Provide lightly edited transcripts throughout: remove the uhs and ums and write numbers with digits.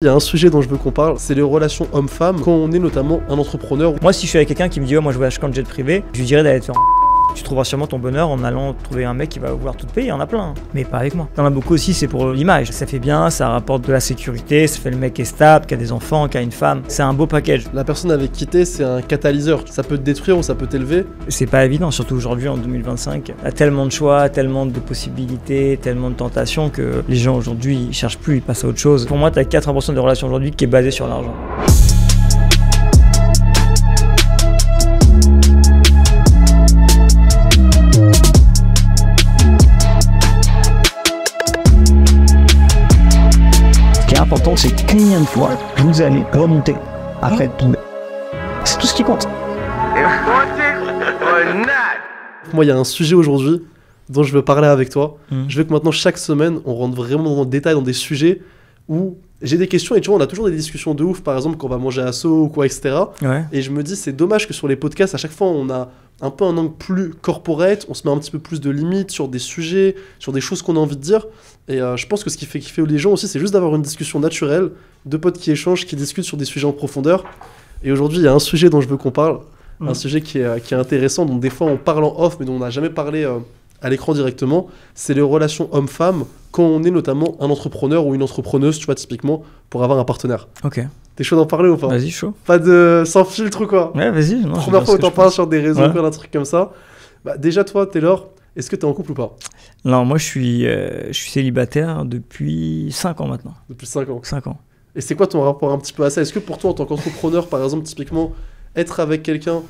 Il y a un sujet dont je veux qu'on parle, c'est les relations hommes-femmes quand on est notamment un entrepreneur. Moi, si je suis avec quelqu'un qui me dit moi je voyage qu'en jet privé, je lui dirais d'aller te faire tu trouveras sûrement ton bonheur en allant trouver un mec qui va vouloir tout te payer, il y en a plein, mais pas avec moi. Il y en a beaucoup aussi, c'est pour l'image. Ça fait bien, ça rapporte de la sécurité, ça fait le mec qui est stable, qui a des enfants, qui a une femme. C'est un beau package. La personne avec qui t'es, c'est un catalyseur. Ça peut te détruire ou ça peut t'élever. C'est pas évident, surtout aujourd'hui en 2025. Il y a tellement de choix, tellement de possibilités, tellement de tentations que les gens aujourd'hui ils cherchent plus, ils passent à autre chose. Pour moi, tu as 80% des relations aujourd'hui qui est basée sur l'argent. L'important, c'est combien de fois vous allez remonter après tomber. C'est tout ce qui compte. Moi, il y a un sujet aujourd'hui dont je veux parler avec toi. Je veux que maintenant, chaque semaine, on rentre vraiment dans le détail dans des sujets où j'ai des questions et tu vois, on a toujours des discussions de ouf, par exemple, quand on va manger à Sceaux ou quoi, etc. Ouais. Et je me dis, c'est dommage que sur les podcasts, à chaque fois, on a un peu un angle plus corporate, on se met un petit peu plus de limites sur des sujets, sur des choses qu'on a envie de dire. Et je pense que ce qui fait kiffer les gens aussi, c'est juste d'avoir une discussion naturelle, deux potes qui échangent, qui discutent sur des sujets en profondeur. Et aujourd'hui, il y a un sujet dont je veux qu'on parle, un sujet qui est intéressant, dont des fois on parle en off, mais dont on n'a jamais parlé à l'écran directement. C'est les relations hommes-femmes, quand on est notamment un entrepreneur ou une entrepreneuse, tu vois, typiquement, pour avoir un partenaire. Ok. T'es chaud d'en parler ou pas? Vas-y, chaud. Pas de sans filtre ou quoi? Ouais, vas-y. Première fois que t'en parles sur des réseaux, ouais. quoi, un truc comme ça. Bah, déjà, toi, Taylor, est-ce que t'es en couple ou pas? Non, moi je suis célibataire depuis 5 ans maintenant. Depuis 5 ans. 5 ans. Et c'est quoi ton rapport un petit peu à ça? Est-ce que pour toi, en tant qu'entrepreneur, par exemple, typiquement, être avec quelqu'un,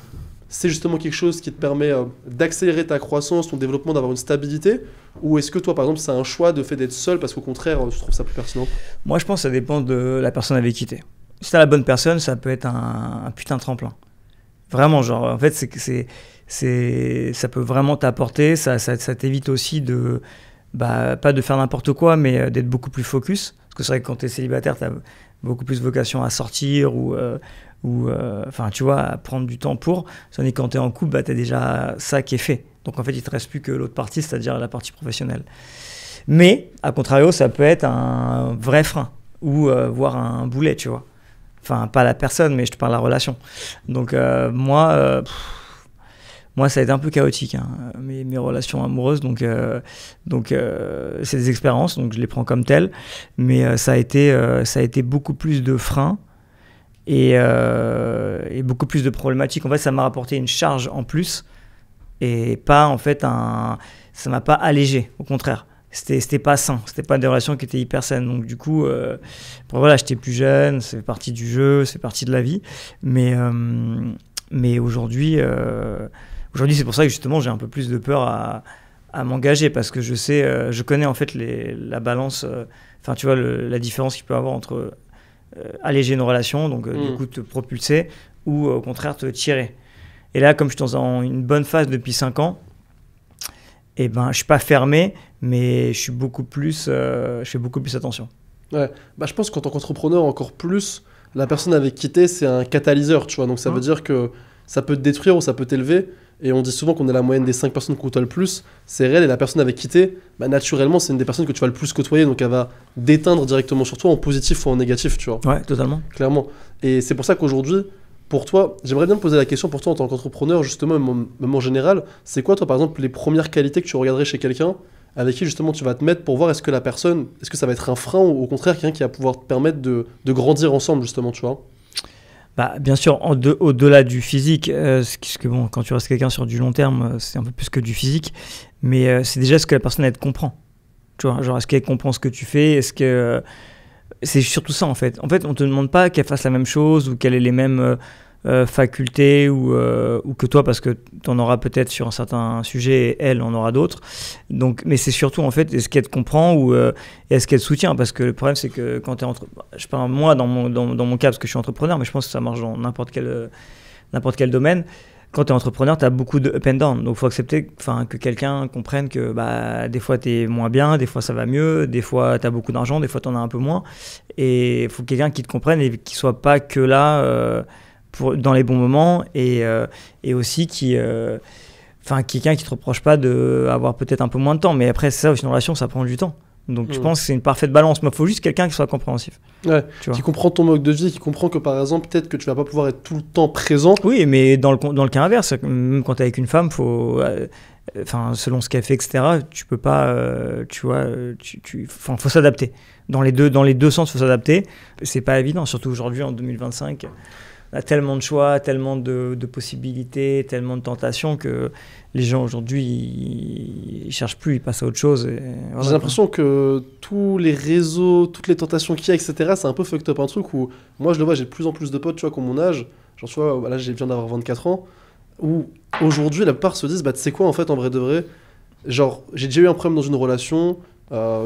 c'est justement quelque chose qui te permet d'accélérer ta croissance, ton développement, d'avoir une stabilité? Ou est-ce que toi, par exemple, c'est un choix de fait d'être seul parce qu'au contraire, tu trouves ça plus pertinent? Moi je pense que ça dépend de la personne avec qui t'es. Si t'as la bonne personne, ça peut être un putain de tremplin. Vraiment, genre, en fait, ça peut vraiment t'apporter, ça t'évite aussi de, pas de faire n'importe quoi, mais d'être beaucoup plus focus. Parce que c'est vrai que quand t'es célibataire, t'as beaucoup plus vocation à sortir ou tu vois, à prendre du temps pour. Tandis que quand t'es en couple, t'as déjà ça qui est fait. Donc en fait, il te reste plus que l'autre partie, c'est-à-dire la partie professionnelle. Mais, à contrario, ça peut être un vrai frein ou voire un boulet, tu vois. Enfin, pas la personne, mais je te parle de la relation. Donc moi, ça a été un peu chaotique, hein, mes relations amoureuses. Donc c'est des expériences, donc je les prends comme telles. Mais ça a été beaucoup plus de freins et beaucoup plus de problématiques. En fait, ça m'a rapporté une charge en plus et pas, en fait, ça m'a pas allégé, au contraire. C'était pas sain, c'était pas des relations qui étaient hyper saines. Donc du coup, voilà, j'étais plus jeune, c'est partie du jeu, c'est partie de la vie. Mais aujourd'hui, c'est pour ça que justement j'ai un peu plus de peur à m'engager parce que je connais en fait la balance, tu vois, la différence qu'il peut y avoir entre alléger une relation, donc du coup te propulser, ou au contraire te tirer. Et là, comme je suis dans une bonne phase depuis 5 ans, et je suis pas fermé, mais je fais beaucoup plus attention. Ouais, je pense qu'en tant qu'entrepreneur, encore plus, la personne avec qui t'es, c'est un catalyseur, tu vois. Donc ça veut dire que ça peut te détruire ou ça peut t'élever. Et on dit souvent qu'on est la moyenne des 5 personnes qu'on côtoie le plus. C'est réel, et la personne avec qui t'es, naturellement, c'est une des personnes que tu vas le plus côtoyer. Donc elle va déteindre directement sur toi en positif ou en négatif, tu vois. Ouais, totalement. Clairement. Et c'est pour ça qu'aujourd'hui, pour toi, j'aimerais bien te poser la question pour toi en tant qu'entrepreneur, justement, même en général, c'est quoi, toi, par exemple, les premières qualités que tu regarderais chez quelqu'un avec qui, justement, tu vas te mettre pour voir est-ce que ça va être un frein ou au contraire quelqu'un qui va pouvoir te permettre de grandir ensemble, justement, tu vois? Bien sûr, au-delà du physique, parce que bon, quand tu restes quelqu'un sur du long terme, c'est un peu plus que du physique, mais c'est déjà ce que la personne elle te comprend. Tu vois, genre est-ce qu'elle comprend ce que tu fais, est-ce que c'est surtout ça en fait. En fait, on te demande pas qu'elle fasse la même chose ou qu'elle ait les mêmes facultés ou que toi, parce que tu en auras peut-être sur un certain sujet et elle en aura d'autres. Donc, mais c'est surtout en fait, est-ce qu'elle te comprend ou est-ce qu'elle te soutient? Parce que le problème c'est que quand tu es je parle moi dans mon cas parce que je suis entrepreneur, mais je pense que ça marche dans n'importe quel domaine. Quand tu es entrepreneur, tu as beaucoup de up and down. Donc, il faut accepter que quelqu'un comprenne que des fois, tu es moins bien, des fois, ça va mieux, des fois, tu as beaucoup d'argent, des fois, tu en as un peu moins. Et il faut quelqu'un qui te comprenne et qui ne soit pas que là dans les bons moments et aussi quelqu'un qui ne te reproche pas d'avoir peut-être un peu moins de temps. Mais après, c'est ça aussi, une relation, ça prend du temps. Donc je pense que c'est une parfaite balance. Mais il faut juste quelqu'un qui soit compréhensif. Ouais, Tu vois. qui comprend ton mode de vie, qui comprend que par exemple, peut-être que tu vas pas pouvoir être tout le temps présent. Oui, mais dans le cas inverse, même quand tu es avec une femme, faut, selon ce qu'elle fait, etc., tu peux pas, faut s'adapter. Dans les deux sens, faut s'adapter. C'est pas évident, surtout aujourd'hui en 2025. On a tellement de choix, tellement de possibilités, tellement de tentations que les gens aujourd'hui, ils cherchent plus, ils passent à autre chose. Et voilà, J'ai l'impression que tous les réseaux, toutes les tentations qu'il y a, etc., c'est un peu fucked up. Un truc où, moi je le vois, j'ai de plus en plus de potes, tu vois, qui ont mon âge. Genre, tu vois, là, j'ai viens d'avoir 24 ans. Où aujourd'hui, la plupart se disent, bah, tu sais quoi, en fait, en vrai de vrai, genre, j'ai déjà eu un problème dans une relation.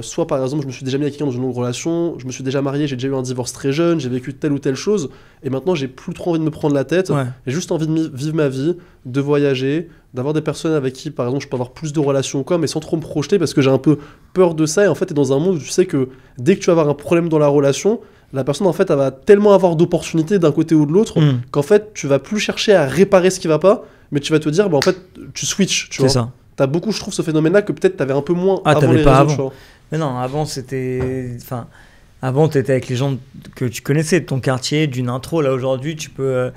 Soit par exemple, je me suis déjà mis avec quelqu'un dans une longue relation, je me suis déjà marié, j'ai déjà eu un divorce très jeune, j'ai vécu telle ou telle chose, et maintenant j'ai plus trop envie de me prendre la tête, Ouais. j'ai juste envie de vivre ma vie, de voyager, d'avoir des personnes avec qui, par exemple, je peux avoir plus de relations ou quoi, mais sans trop me projeter parce que j'ai un peu peur de ça. Et en fait, t'es dans un monde où tu sais que dès que tu vas avoir un problème dans la relation, la personne en fait, elle va tellement avoir d'opportunités d'un côté ou de l'autre qu'en fait, tu vas plus chercher à réparer ce qui va pas, mais tu vas te dire, bah en fait, tu switches, tu C'est vois. ça. T'as beaucoup, je trouve, ce phénomène-là que peut-être t'avais un peu moins Ah, avant t'avais les pas réseaux, avant. tu vois. Mais non, avant, t'étais avec les gens que tu connaissais, de ton quartier, d'une intro. Là, aujourd'hui, tu peux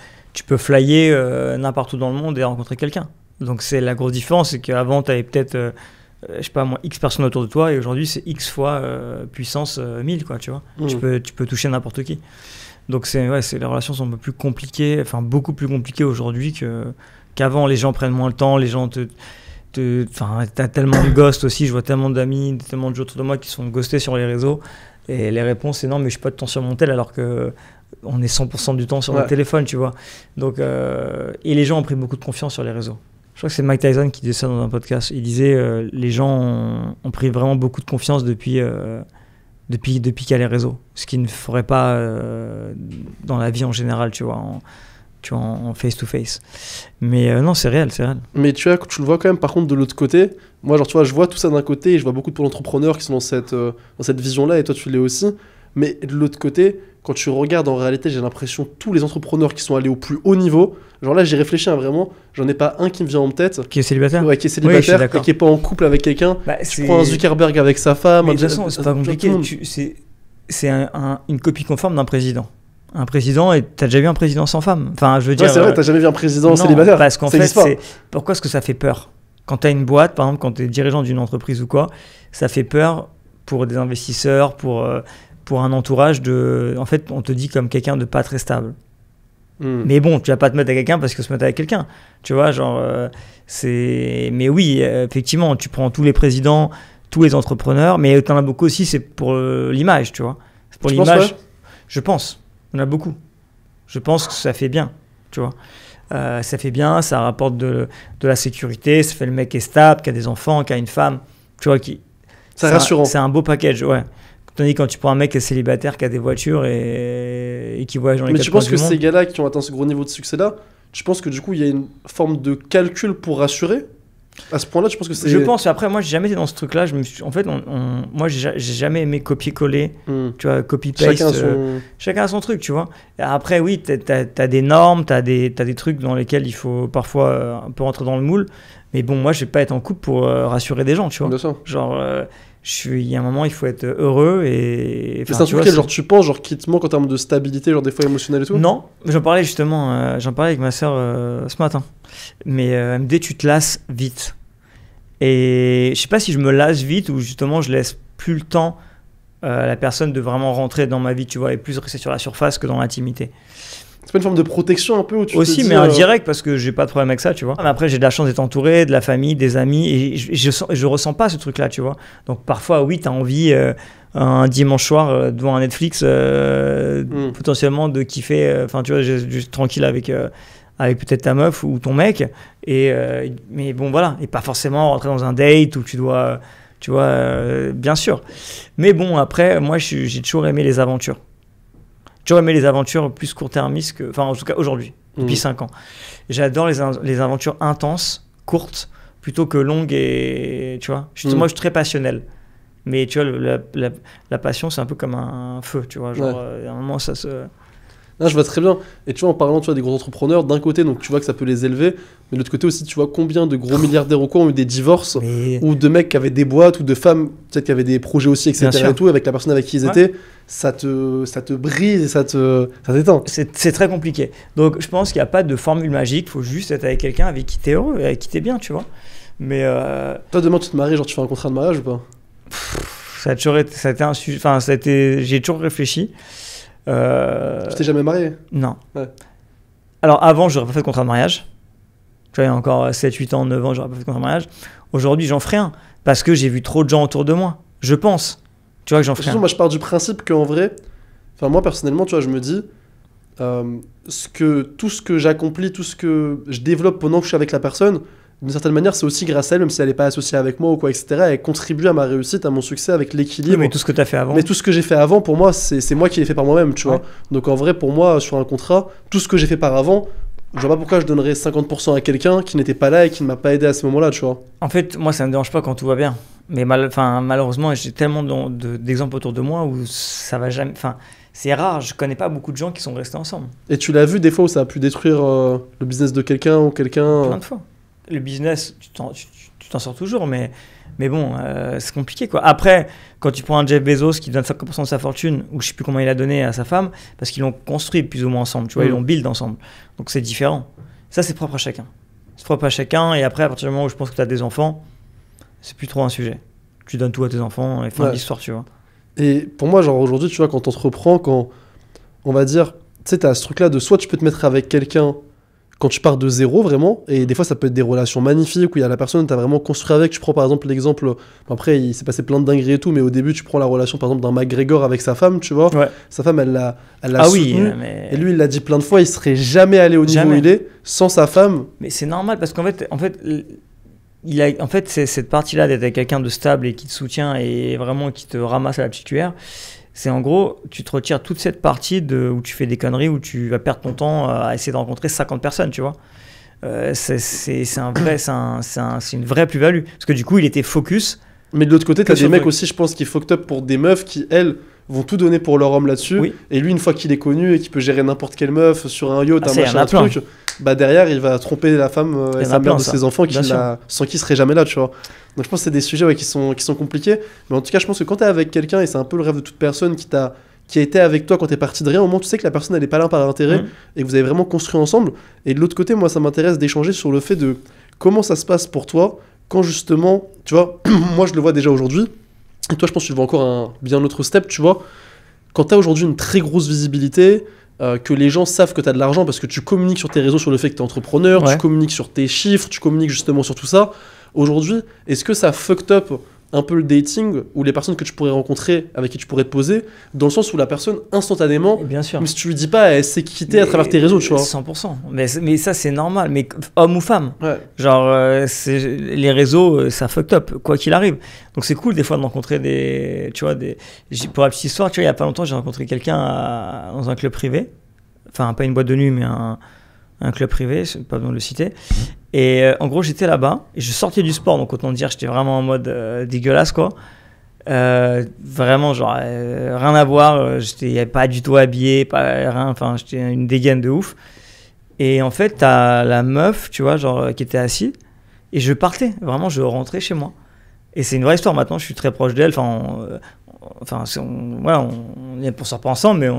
flyer n'importe où dans le monde et rencontrer quelqu'un. Donc, c'est la grosse différence, c'est qu'avant, t'avais peut-être, je sais pas moi, X personnes autour de toi, et aujourd'hui, c'est X fois puissance 1000, quoi, tu vois. Tu peux toucher n'importe qui. Donc, les relations sont un peu plus compliquées, enfin, beaucoup plus compliquées aujourd'hui qu'avant. Les gens prennent moins le temps, les gens t'as tellement de ghosts aussi, je vois tellement d'amis, tellement de gens autour de moi qui sont ghostés sur les réseaux, et les réponses c'est non mais je suis pas de temps sur mon tel, alors que on est 100% du temps sur notre téléphone, tu vois. Donc et les gens ont pris beaucoup de confiance sur les réseaux. Je crois que c'est Mike Tyson qui disait ça dans un podcast. Il disait les gens ont pris vraiment beaucoup de confiance depuis qu'il y a les réseaux, ce qu'ils ne feraient pas dans la vie en général, tu vois, en face-to-face. Mais non, c'est réel. Mais tu vois, tu le vois quand même, par contre, de l'autre côté. Moi, genre, tu vois, je vois tout ça d'un côté et je vois beaucoup d'entrepreneurs qui sont dans cette vision-là, et toi, tu l'es aussi. Mais de l'autre côté, quand tu regardes, en réalité, j'ai l'impression que tous les entrepreneurs qui sont allés au plus haut niveau, genre là, j'ai réfléchi à vraiment, j'en ai pas un qui me vient en tête. Qui est célibataire ? Ouais, qui est Oui, je suis célibataire d'accord. et qui est pas en couple avec quelqu'un. Bah, tu prends un Zuckerberg avec sa femme. Mais de toute façon, c'est pas compliqué. tout le monde. C'est une copie conforme d'un président. Un président, et t'as déjà vu un président sans femme ? Enfin, je veux dire. Ouais, c'est vrai, t'as jamais vu un président non, célibataire. Parce qu'en Ça fait, existe pas. pourquoi est-ce que ça fait peur ? Quand t'as une boîte, par exemple, quand t'es dirigeant d'une entreprise ou quoi, ça fait peur pour des investisseurs, pour un entourage en fait, on te dit comme quelqu'un de pas très stable. Mais bon, tu vas pas te mettre avec quelqu'un parce que se mettre avec quelqu'un. Tu vois, genre, mais oui, effectivement, tu prends tous les présidents, tous les entrepreneurs, mais t'en as beaucoup aussi, c'est pour l'image, tu vois. C'est pour l'image. Ouais. Je pense. Il y en a beaucoup. Je pense que ça fait bien, tu vois. Ça fait bien, ça rapporte de la sécurité, ça fait le mec qui est stable, qui a des enfants, qui a une femme, tu vois, C'est rassurant. C'est un beau package, ouais. Tandis quand tu prends un mec qui est célibataire, qui a des voitures et qui voyage dans les Mais quatre tu coins penses du que monde. ces gars-là qui ont atteint ce gros niveau de succès-là, tu penses que du coup il y a une forme de calcul pour rassurer ? À ce point-là, tu penses que c'est... Je pense, après, moi, j'ai jamais été dans ce truc-là. En fait, moi, j'ai jamais aimé copier-coller, tu vois, copy-paste. Chacun a son truc, tu vois. Et après, oui, t'as des normes, t'as des trucs dans lesquels il faut parfois un peu rentrer dans le moule. Mais bon, moi, je vais pas être en couple pour rassurer des gens, tu vois. Bien sûr. Genre, il y a un moment, il faut être heureux et... C'est un truc auquel, genre, tu penses, genre, qui te manque en termes de stabilité, genre, des fois émotionnelle et tout ? Non, j'en parlais justement, avec ma sœur ce matin. Mais elle me dit, tu te lasses vite. Et je sais pas si je me lasse vite ou justement je laisse plus le temps à la personne de vraiment rentrer dans ma vie, tu vois, et plus rester sur la surface que dans l'intimité. C'est pas une forme de protection un peu où tu aussi, te dis, mais indirect, parce que j'ai pas de problème avec ça, tu vois. Mais après, j'ai de la chance d'être entouré, de la famille, des amis, et je ressens pas ce truc-là, tu vois. Donc parfois, oui, t'as envie un dimanche soir devant un Netflix, potentiellement de kiffer, enfin, tu vois, juste tranquille avec peut-être ta meuf ou ton mec, mais bon, voilà, et pas forcément rentrer dans un date où tu dois, tu vois, bien sûr. Mais bon, après, moi, j'ai toujours aimé les aventures. J'ai aimé les aventures plus court-termistes, enfin en tout cas aujourd'hui, depuis 5 ans. J'adore les aventures intenses, courtes, plutôt que longues et, tu vois. Moi, je suis très passionnel. Mais tu vois, la passion, c'est un peu comme un feu, tu vois. Genre, à un moment, ça se... Là, je vois très bien. Et tu vois, en parlant, tu vois, des gros entrepreneurs, d'un côté, donc tu vois que ça peut les élever, mais de l'autre côté aussi, tu vois combien de gros milliardaires ou quoi ont eu des divorces, Mais ou de mecs qui avaient des boîtes, ou de femmes, peut-être qui avaient des projets aussi, Bien etc. sûr. et tout, avec la personne avec qui ils Ouais. étaient, ça te brise et ça t'éteint. c'est très compliqué. Donc je pense qu'il n'y a pas de formule magique, il faut juste être avec quelqu'un avec qui tu es heureux, avec qui tu es bien, tu vois. Mais Toi, demain, tu te maries, genre, tu fais un contrat de mariage ou pas? ça a toujours été, ça a été un sujet, enfin, j'ai toujours réfléchi. Tu t'es jamais marié? Non. Ouais. Alors avant, j'aurais pas fait de contrat de mariage. Tu vois, il y a encore 7, 8 ans, 9 ans, j'aurais pas fait de contrat de mariage. Aujourd'hui, j'en ferai un. Parce que j'ai vu trop de gens autour de moi. Je pense. Tu vois que j'en De toute ferai façon, un. moi, je pars du principe qu'en vrai, enfin, moi, personnellement, tu vois, je me dis, tout ce que j'accomplis, tout ce que je développe pendant que je suis avec la personne, d'une certaine manière, c'est aussi grâce à elle, même si elle n'est pas associée avec moi ou quoi, etc. Elle contribue à ma réussite, à mon succès avec Oui, l'équilibre. mais tout ce que tu as fait avant. Mais tout ce que j'ai fait avant, pour moi, c'est moi qui l'ai fait par moi-même, tu vois. Ouais. Donc en vrai, pour moi, sur un contrat, tout ce que j'ai fait par avant, je vois pas pourquoi je donnerais 50% à quelqu'un qui n'était pas là et qui ne m'a pas aidé à ce moment-là, tu vois. En fait, moi, ça me dérange pas quand tout va bien. Mais malheureusement, j'ai tellement d'exemples autour de moi où ça va jamais. Enfin, c'est rare. Je connais pas beaucoup de gens qui sont restés ensemble. Et tu l'as vu des fois où ça a pu détruire le business de quelqu'un ou quelqu'un. Plein de fois. Le business, tu t'en sors toujours, mais bon, c'est compliqué, quoi. Après, quand tu prends un Jeff Bezos qui donne 50% de sa fortune, ou je sais plus comment il a donné à sa femme, parce qu'ils l'ont construit plus ou moins ensemble, tu vois, ils l'ont build ensemble. Donc c'est différent. Ça, c'est propre à chacun. C'est propre à chacun, et après, à partir du moment où je pense que tu as des enfants, c'est plus trop un sujet. Tu donnes tout à tes enfants, et fin de Ouais. l'histoire, tu vois. Et pour moi, genre aujourd'hui, tu vois, quand t'entreprends, quand on va dire, tu sais, t'as ce truc-là de soit tu peux te mettre avec quelqu'un quand tu pars de zéro vraiment, et des fois ça peut être des relations magnifiques où il y a la personne que t'as vraiment construit avec. Tu prends par exemple l'exemple, bon, après il s'est passé plein de dingueries et tout, mais au début tu prends la relation par exemple d'un McGregor avec sa femme, tu vois. Ouais. Sa femme elle l'a Ah oui, soutenu, mais... et lui il l'a dit plein de fois, il serait jamais allé au niveau Jamais. où il est sans sa femme. Mais c'est normal parce qu'en fait, c'est cette partie-là d'être avec quelqu'un de stable et qui te soutient et vraiment qui te ramasse à la petite cuillère. C'est en gros, tu te retires toute cette partie où tu fais des conneries, où tu vas perdre ton temps à essayer de rencontrer 50 personnes, tu vois. C'est une vraie plus-value. Parce que du coup, il était focus. Mais de l'autre côté, Que t'as des sur mecs le- aussi, je pense, qui fucked up pour des meufs qui, elles, vont tout donner pour leur homme là-dessus. Oui. Et lui, une fois qu'il est connu et qu'il peut gérer n'importe quelle meuf sur un yacht, Ah, un ça, y en machin, a un plein. truc, bah derrière, il va tromper la femme Il et y en sa a mère plein, de ça. ses enfants Bien sûr. sans qui serait jamais là, tu vois. Donc je pense que c'est des sujets ouais, qui sont compliqués. Mais en tout cas, je pense que quand t'es avec quelqu'un, et c'est un peu le rêve de toute personne qui a été avec toi quand t'es parti de rien, au moins tu sais que la personne elle est pas là par intérêt et que vous avez vraiment construit ensemble. Et de l'autre côté, moi ça m'intéresse d'échanger sur le fait de comment ça se passe pour toi quand justement, tu vois, moi je le vois déjà aujourd'hui, et toi je pense que tu le vois encore un bien autre step, tu vois, quand t'as aujourd'hui une très grosse visibilité, que les gens savent que t'as de l'argent parce que tu communiques sur tes réseaux sur le fait que t'es entrepreneur, Ouais. tu communiques sur tes chiffres, tu communiques justement sur tout ça. Aujourd'hui, est-ce que ça fucked up un peu le dating ou les personnes que tu pourrais rencontrer, avec qui tu pourrais te poser, dans le sens où la personne instantanément, Et bien sûr. même si tu lui dis pas, elle s'est quittée à travers tes réseaux, tu vois. 100%. Mais ça, c'est normal. Mais homme ou femme. Ouais. Genre, les réseaux, ça fucked up, quoi qu'il arrive. Donc c'est cool des fois de rencontrer pour la petite histoire, tu vois, il y a pas longtemps, j'ai rencontré quelqu'un dans un club privé. Enfin, pas une boîte de nuit, mais un club privé, je sais pas besoin de le citer. Et en gros, j'étais là-bas, et je sortais du sport, donc autant dire, j'étais vraiment en mode dégueulasse, quoi. Vraiment, genre, rien à voir, j'étais pas du tout habillé, pas rien, enfin, j'étais une dégaine de ouf. Et en fait, t'as la meuf, tu vois, genre, qui était assise, et je partais, vraiment, je rentrais chez moi. Et c'est une vraie histoire, maintenant, je suis très proche d'elle, on sort pas ensemble, mais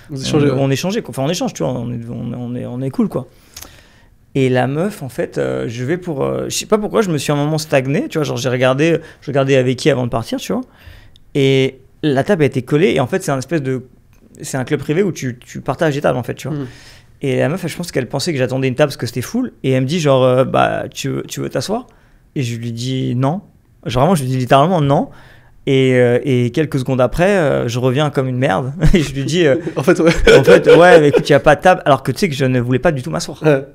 Vous échangez, ouais. on échangeait, quoi. Enfin, on échange, tu vois, on est cool, quoi. Et la meuf, en fait, je sais pas pourquoi, je me suis à un moment stagné, tu vois, genre je regardais avec qui avant de partir, tu vois. Et la table a été collée, et en fait, c'est un club privé où tu partages des tables, en fait, tu vois. Et la meuf, je pense qu'elle pensait que j'attendais une table parce que c'était full, et elle me dit genre, tu veux t'asseoir? Et je lui dis non. Genre vraiment, je lui dis littéralement non. Et quelques secondes après, je reviens comme une merde, et je lui dis, En fait, ouais. ouais, mais écoute, il n'y a pas de table, alors que tu sais que je ne voulais pas du tout m'asseoir. Ouais.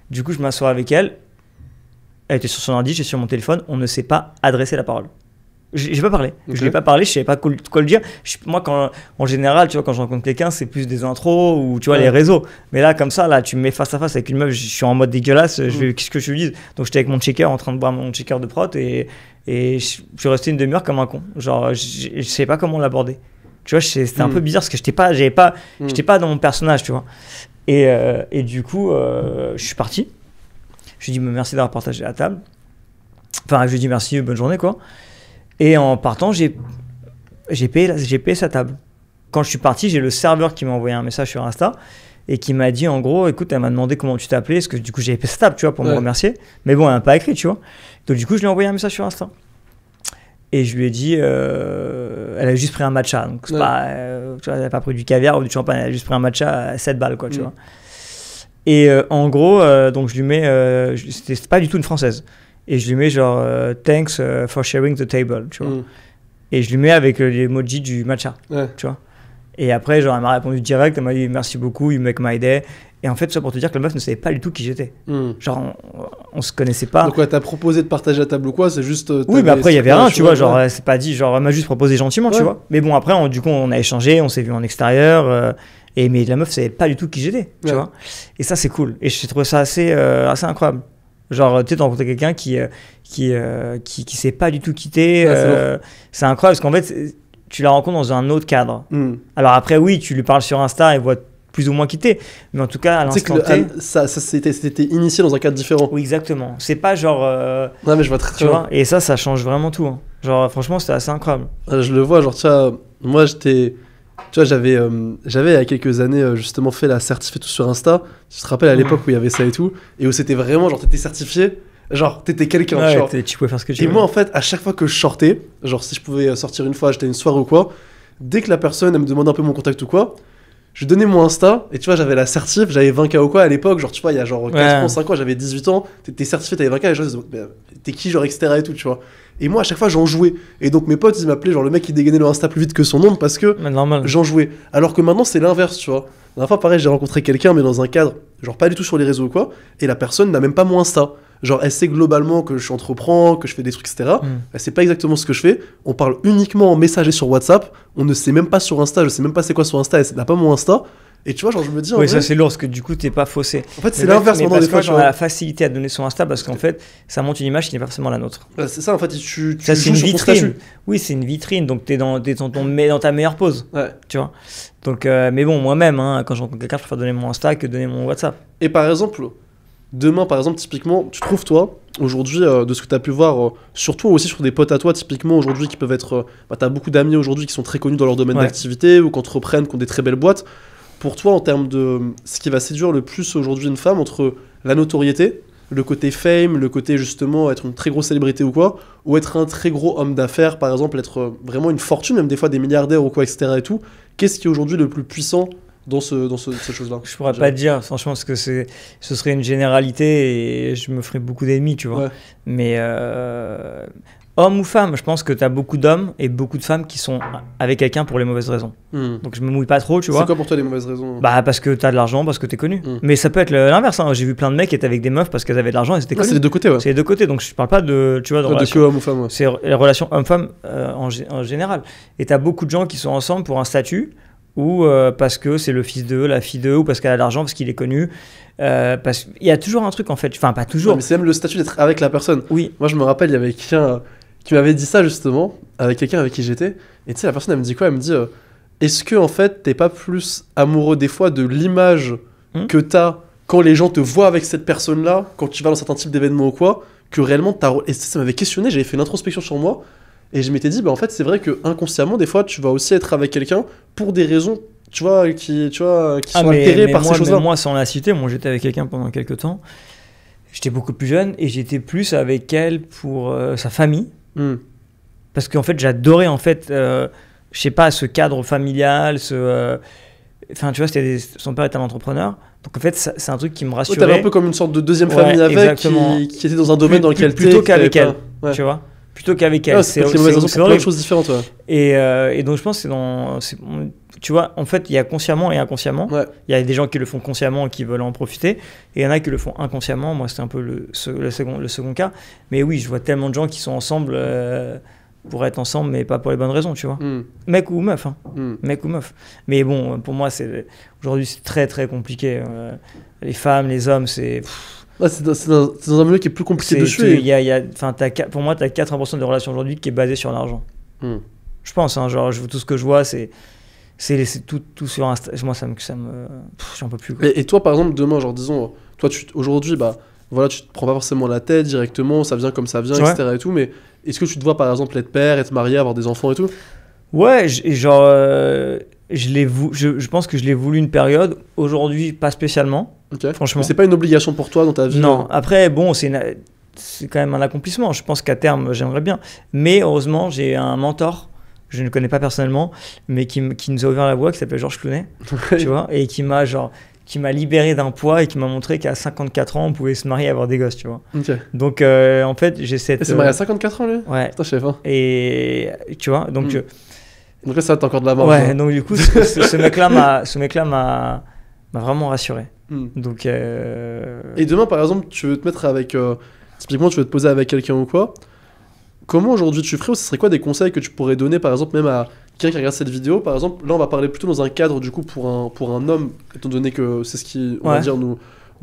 Du coup, je m'assois avec elle. Elle était sur son ordi, j'ai sur mon téléphone. On ne s'est pas adressé la parole. J'ai pas parlé. Ok. Je l'ai pas parlé, je savais pas quoi le dire. Moi, en général, tu vois, quand je rencontre quelqu'un, c'est plus des intros ou tu vois, Ouais. les réseaux. Mais là, comme ça, là, tu me mets face à face avec une meuf, je suis en mode dégueulasse. Qu'est-ce que je lui dis? Donc, j'étais avec mon checker en train de boire mon checker de prot et je suis resté une demi-heure comme un con. Genre, je savais pas comment l'aborder. Tu vois, c'était un peu bizarre parce que j'étais pas dans mon personnage, tu vois. Et du coup, je suis parti. Je lui ai dit merci d'avoir partagé la table. Enfin, je lui ai dit merci, bonne journée, quoi. Et en partant, j'ai payé sa table. Quand je suis parti, j'ai le serveur qui m'a envoyé un message sur Insta et qui m'a dit, en gros, écoute, elle m'a demandé comment tu t'appelais, parce que du coup, j'ai payé sa table, tu vois, pour me remercier. Mais bon, elle m'a pas écrit, tu vois. Donc, du coup, je lui ai envoyé un message sur Insta. Et je lui ai dit, elle a juste pris un matcha. Donc, c'est pas, tu vois, elle n'a pas pris du caviar ou du champagne, elle a juste pris un matcha à 7 balles, quoi, tu vois. Et en gros, donc je lui mets, c'était pas du tout une française. Et je lui mets genre, thanks for sharing the table, tu vois. Et je lui mets avec l'emoji du matcha, tu vois. Et après, genre, elle m'a répondu direct, elle m'a dit merci beaucoup, you make my day. Et en fait, ça pour te dire que la meuf ne savait pas du tout qui j'étais. Genre, on se connaissait pas. Donc, ouais, t'as proposé de partager la table ou quoi, c'est juste. Oui, mais après, il y avait rien, tu vois. Genre, c'est pas dit, genre, elle m'a juste proposé gentiment, tu vois. Mais bon, après, du coup, on a échangé, on s'est vu en extérieur. Mais la meuf savait pas du tout qui j'étais, tu vois. Et ça, c'est cool. Et j'ai trouvé ça assez incroyable. Genre, tu sais, t'as rencontré quelqu'un qui sait pas du tout qui t'es. C'est incroyable parce qu'en fait, tu la rencontres dans un autre cadre. Alors après, oui, tu lui parles sur Insta et voit plus ou moins qui t'es. Mais en tout cas, à l'instant T... c'était initié dans un cadre différent. Oui, exactement. C'est pas genre... non, mais je vois très bien. Vois, et ça change vraiment tout. Hein. Genre, franchement, c'était assez incroyable. Je le vois, genre, tu vois, moi, j'étais... Tu vois, j'avais il y a quelques années justement fait la certif et tout sur Insta. Tu te rappelles à l'époque où il y avait ça et tout, et où c'était vraiment genre t'étais certifié, genre t'étais quelqu'un. Ouais, tu pouvais faire ce que tu veux. Et moi en fait, à chaque fois que je sortais, genre si je pouvais sortir une fois, j'étais une soirée ou quoi, dès que la personne elle me demandait un peu mon contact ou quoi, je donnais mon Insta et tu vois, j'avais la certif, j'avais 20K ou quoi à l'époque, genre tu vois, il y a genre 4 ans, 5 ans, j'avais 18 ans, t'étais certifié, t'avais 20K, et les gens disaient, t'es qui, genre etc. et tout, tu vois. Et moi, à chaque fois, j'en jouais. Et donc, mes potes, ils m'appelaient genre le mec qui dégainait le Insta plus vite que son ombre parce que j'en jouais. Alors que maintenant, c'est l'inverse, tu vois. La dernière fois, pareil, j'ai rencontré quelqu'un, mais dans un cadre, genre pas du tout sur les réseaux ou quoi. Et la personne n'a même pas mon Insta. Genre, elle sait globalement que je entreprends, que je fais des trucs, etc. Elle sait pas exactement ce que je fais. On parle uniquement en messager sur WhatsApp. On ne sait même pas sur Insta. Je sais même pas c'est quoi sur Insta. Elle n'a pas mon Insta. Et tu vois, genre, je me dis. Oui, ça c'est lourd parce que du coup, t'es pas faussé. En fait, c'est l'inverse pendant des fois. On a la facilité à donner son Insta parce qu'en fait, ça montre une image qui n'est pas forcément la nôtre. C'est ça, en fait, tu ça, c'est une sur vitrine. Oui, c'est une vitrine. Donc, t'es dans ta meilleure pose. Ouais. Tu vois. Donc, mais bon, moi-même, hein, quand j'encontre quelqu'un, je préfère donner mon Insta que donner mon WhatsApp. Et par exemple, demain, par exemple, typiquement, tu trouves, toi, aujourd'hui, de ce que tu as pu voir, surtout aussi sur des potes à toi, typiquement, aujourd'hui, qui peuvent être. Tu as beaucoup d'amis aujourd'hui qui sont très connus dans leur domaine d'activité ou qui entreprennent, qui ont des très belles boîtes. Pour toi, en termes de ce qui va séduire le plus aujourd'hui une femme, entre la notoriété, le côté fame, le côté justement être une très grosse célébrité ou quoi, ou être un très gros homme d'affaires, par exemple, être vraiment une fortune, même des fois des milliardaires ou quoi, etc. et tout, qu'est-ce qui est aujourd'hui le plus puissant dans cette chose-là? Je pourrais pas te dire, franchement, parce que ce serait une généralité et je me ferais beaucoup d'ennemis, tu vois. Ouais. Mais homme ou femme, je pense que tu as beaucoup d'hommes et beaucoup de femmes qui sont avec quelqu'un pour les mauvaises raisons. Donc je me mouille pas trop, tu vois. C'est quoi pour toi les mauvaises raisons? Bah parce que tu as de l'argent, parce que tu es connu. Mais ça peut être l'inverse, hein. J'ai vu plein de mecs qui étaient avec des meufs parce qu'elles avaient de l'argent et c'était connu. C'est les deux côtés, ouais. C'est les deux côtés, donc je parle pas de, tu vois, de relations homme ou femme, ouais. C'est les relations homme-femme en général. Et tu as beaucoup de gens qui sont ensemble pour un statut ou parce que c'est le fils d'eux, la fille d'eux, ou parce qu'elle a de l'argent, parce qu'il est connu. Parce qu'il y a toujours un truc en fait, enfin pas toujours. Ouais, mais c'est même le statut d'être avec la personne. Oui. Moi je me rappelle, il y avait quelqu'un qui m'avait dit ça justement, avec quelqu'un avec qui j'étais. Et tu sais, la personne elle me dit quoi? Elle me dit est-ce que en fait t'es pas plus amoureux des fois de l'image que t'as quand les gens te voient avec cette personne-là, quand tu vas dans certains types d'événements ou quoi, que réellement t'as. Et ça m'avait questionné, j'avais fait une introspection sur moi. Et je m'étais dit, bah en fait, c'est vrai que inconsciemment, des fois, tu vas aussi être avec quelqu'un pour des raisons, tu vois, qui sont altérées par ces choses-là. Moi, sans la citer, moi, j'étais avec quelqu'un pendant quelques temps. J'étais beaucoup plus jeune et j'étais plus avec elle pour sa famille. Parce qu'en fait, j'adorais, en fait, je sais pas, ce cadre familial, enfin, tu vois, son père était un entrepreneur. Donc, en fait, c'est un truc qui me rassurait. T'avais un peu comme une sorte de deuxième famille avec, qui était dans un domaine dans lequel t'es. Plutôt qu'avec elle, tu vois. Plutôt qu'avec elle. C'est plein de choses différentes. Ouais. Et donc je pense que tu vois, en fait, il y a consciemment et inconsciemment. Il y a des gens qui le font consciemment et qui veulent en profiter. Et il y en a qui le font inconsciemment. Moi, c'était un peu le second cas. Mais oui, je vois tellement de gens qui sont ensemble pour être ensemble, mais pas pour les bonnes raisons, tu vois. Mec ou meuf. Hein. Mec ou meuf. Mais bon, pour moi, aujourd'hui, c'est très, très compliqué. Les femmes, les hommes, c'est... c'est dans un milieu qui est plus compliqué dessus. Pour moi, tu as 80% des relations aujourd'hui qui est basée sur l'argent. Je pense, hein, genre, tout ce que je vois, c'est C'est tout sur Insta. Moi, j'en peux plus. Quoi. Et toi, par exemple, demain, genre, disons, toi, aujourd'hui, bah, voilà, tu te prends pas forcément la tête directement, ça vient comme ça vient, Ouais. etc. et tout, mais est-ce que tu te vois, par exemple, être père, être marié, avoir des enfants et tout? Ouais, genre, je pense que je l'ai voulu une période. Aujourd'hui, pas spécialement, Ok. franchement. Mais c'est pas une obligation pour toi dans ta vie? Non, après, bon, c'est quand même un accomplissement. Je pense qu'à terme, j'aimerais bien. Mais heureusement, j'ai un mentor, je ne le connais pas personnellement, mais qui nous a ouvert la voie, qui s'appelle Georges Clounet, tu vois, et qui m'a libéré d'un poids et qui m'a montré qu'à 54 ans, on pouvait se marier et avoir des gosses, tu vois. Ok. Donc, en fait, j'ai cette... Et c'est marié à 54 ans, lui? Ouais. Putain, je sais pas. Et tu vois, donc... Donc là, ça, t'as encore de la marge. ouais, hein. donc du coup, ce mec-là m'a vraiment rassuré. Donc... Et demain, par exemple, tu veux te mettre avec... typiquement, tu veux te poser avec quelqu'un ou quoi. Comment aujourd'hui tu ferais, ou ce serait quoi des conseils que tu pourrais donner, par exemple, même à quelqu'un qui regarde cette vidéo? Par exemple, là, on va parler plutôt dans un cadre, du coup, pour un homme, étant donné que c'est ce qui, on va Ouais. dire, nous